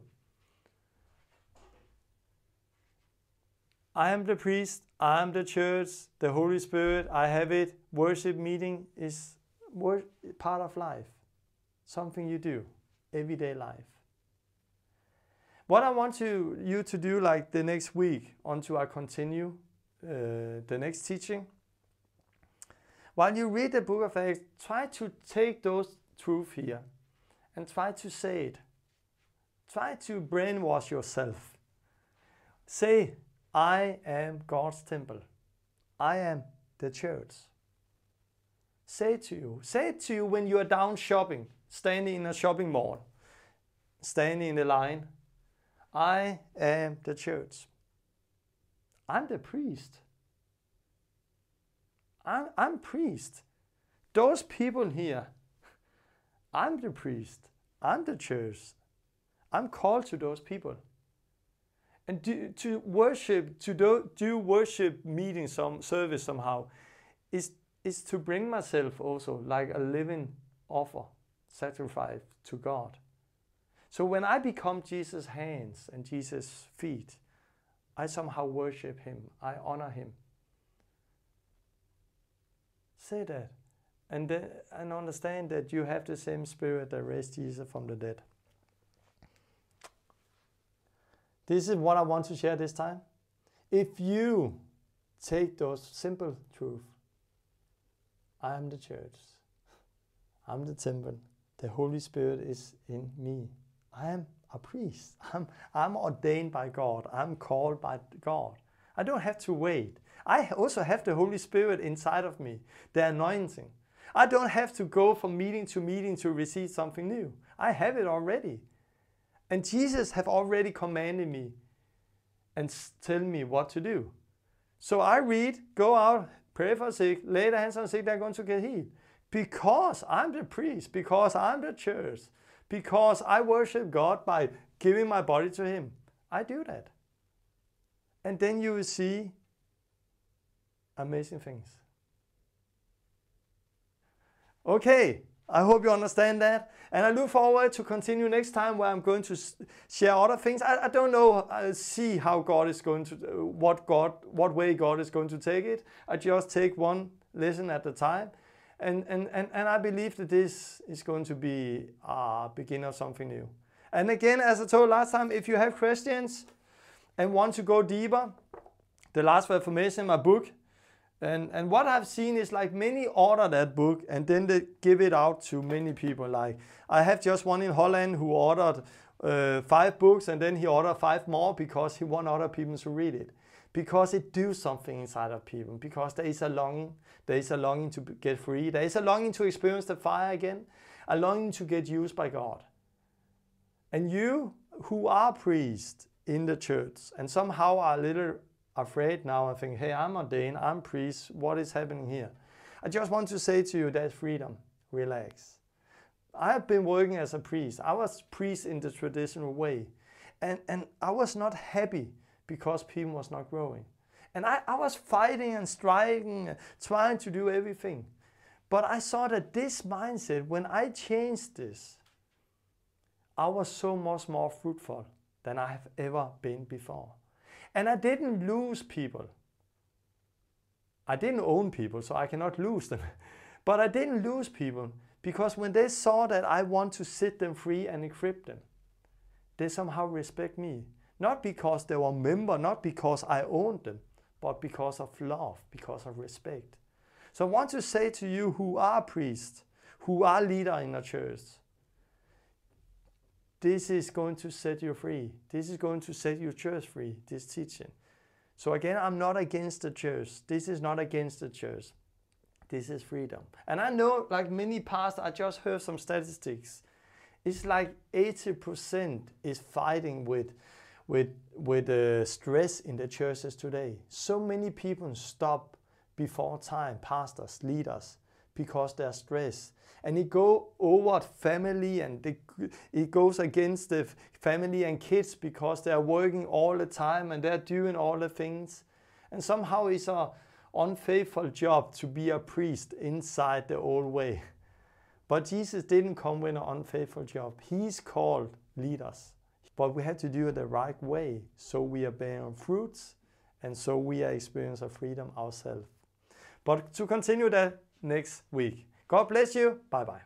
I am the priest, I am the church, the Holy Spirit, I have it. Worship meeting is part of life. Something you do, everyday life. What I want you to do like the next week until I continue the next teaching. While you read the book of Acts, try to take those truth here and try to say it. Try to brainwash yourself. Say, I am God's temple. I am the church. Say it to you when you are down shopping, standing in a shopping mall, standing in the line. I am the church. I'm the priest. I'm priest. Those people here, I'm the priest. I'm the church. I'm called to those people. And to do worship meeting, some service somehow, is to bring myself also like a living offer, sacrifice to God. So when I become Jesus' hands and Jesus' feet, I somehow worship him. I honor him. Say that. And understand that you have the same spirit that raised Jesus from the dead. This is what I want to share this time. If you take those simple truths, I am the church. I'm the temple. The Holy Spirit is in me. I am a priest. I'm ordained by God. I'm called by God. I don't have to wait. I also have the Holy Spirit inside of me, the anointing. I don't have to go from meeting to receive something new. I have it already. And Jesus have already commanded me and tell me what to do. So I read, go out, pray for sick, lay the hands on sick, they're going to get healed. Because I'm the priest, because I'm the church, because I worship God by giving my body to him. I do that. And then you will see amazing things. Okay, I hope you understand that. And I look forward to continue next time where I'm going to share other things. I don't know, see how God is going to, what way God is going to take it. I just take one lesson at a time. And I believe that this is going to be a beginning of something new. And again, as I told last time, if you have questions and want to go deeper, The Last Reformation, my book, and what I've seen is like many order that book and then they give it out to many people. Like I have just one in Holland who ordered 5 books and then he ordered 5 more because he want other people to read it. Because it do something inside of people. Because there is a longing to get free. There is a longing to experience the fire again. A longing to get used by God. And you who are priests in the church and somehow are a little afraid now and think, hey, I'm ordained, I'm priest, what is happening here? I just want to say to you, there's freedom. Relax. I have been working as a priest. I was priest in the traditional way. And I was not happy because people was not growing. And I was fighting and striking, trying to do everything. But I saw that this mindset, when I changed this, I was so much more fruitful than I have ever been before. And I didn't lose people. I didn't own people, so I cannot lose them. But I didn't lose people because when they saw that I want to set them free and equip them, they somehow respect me. Not because they were a member, not because I owned them, but because of love, because of respect. So I want to say to you who are priests, who are leaders in the church, this is going to set you free. This is going to set your church free, this teaching. So again, I'm not against the church. This is not against the church. This is freedom. And I know, like many pastors, I just heard some statistics. It's like 80% is fighting with stress in the churches today. So many people stop before time, pastors, leaders, because they're stressed. And it goes over family and it goes against the family and kids because they're working all the time and they're doing all the things. And somehow it's an unfaithful job to be a priest inside the old way. But Jesus didn't come with an unfaithful job. He's called leaders. But we have to do it the right way so we are bearing fruits and so we are experiencing freedom ourselves. But to continue that next week. God bless you. Bye-bye.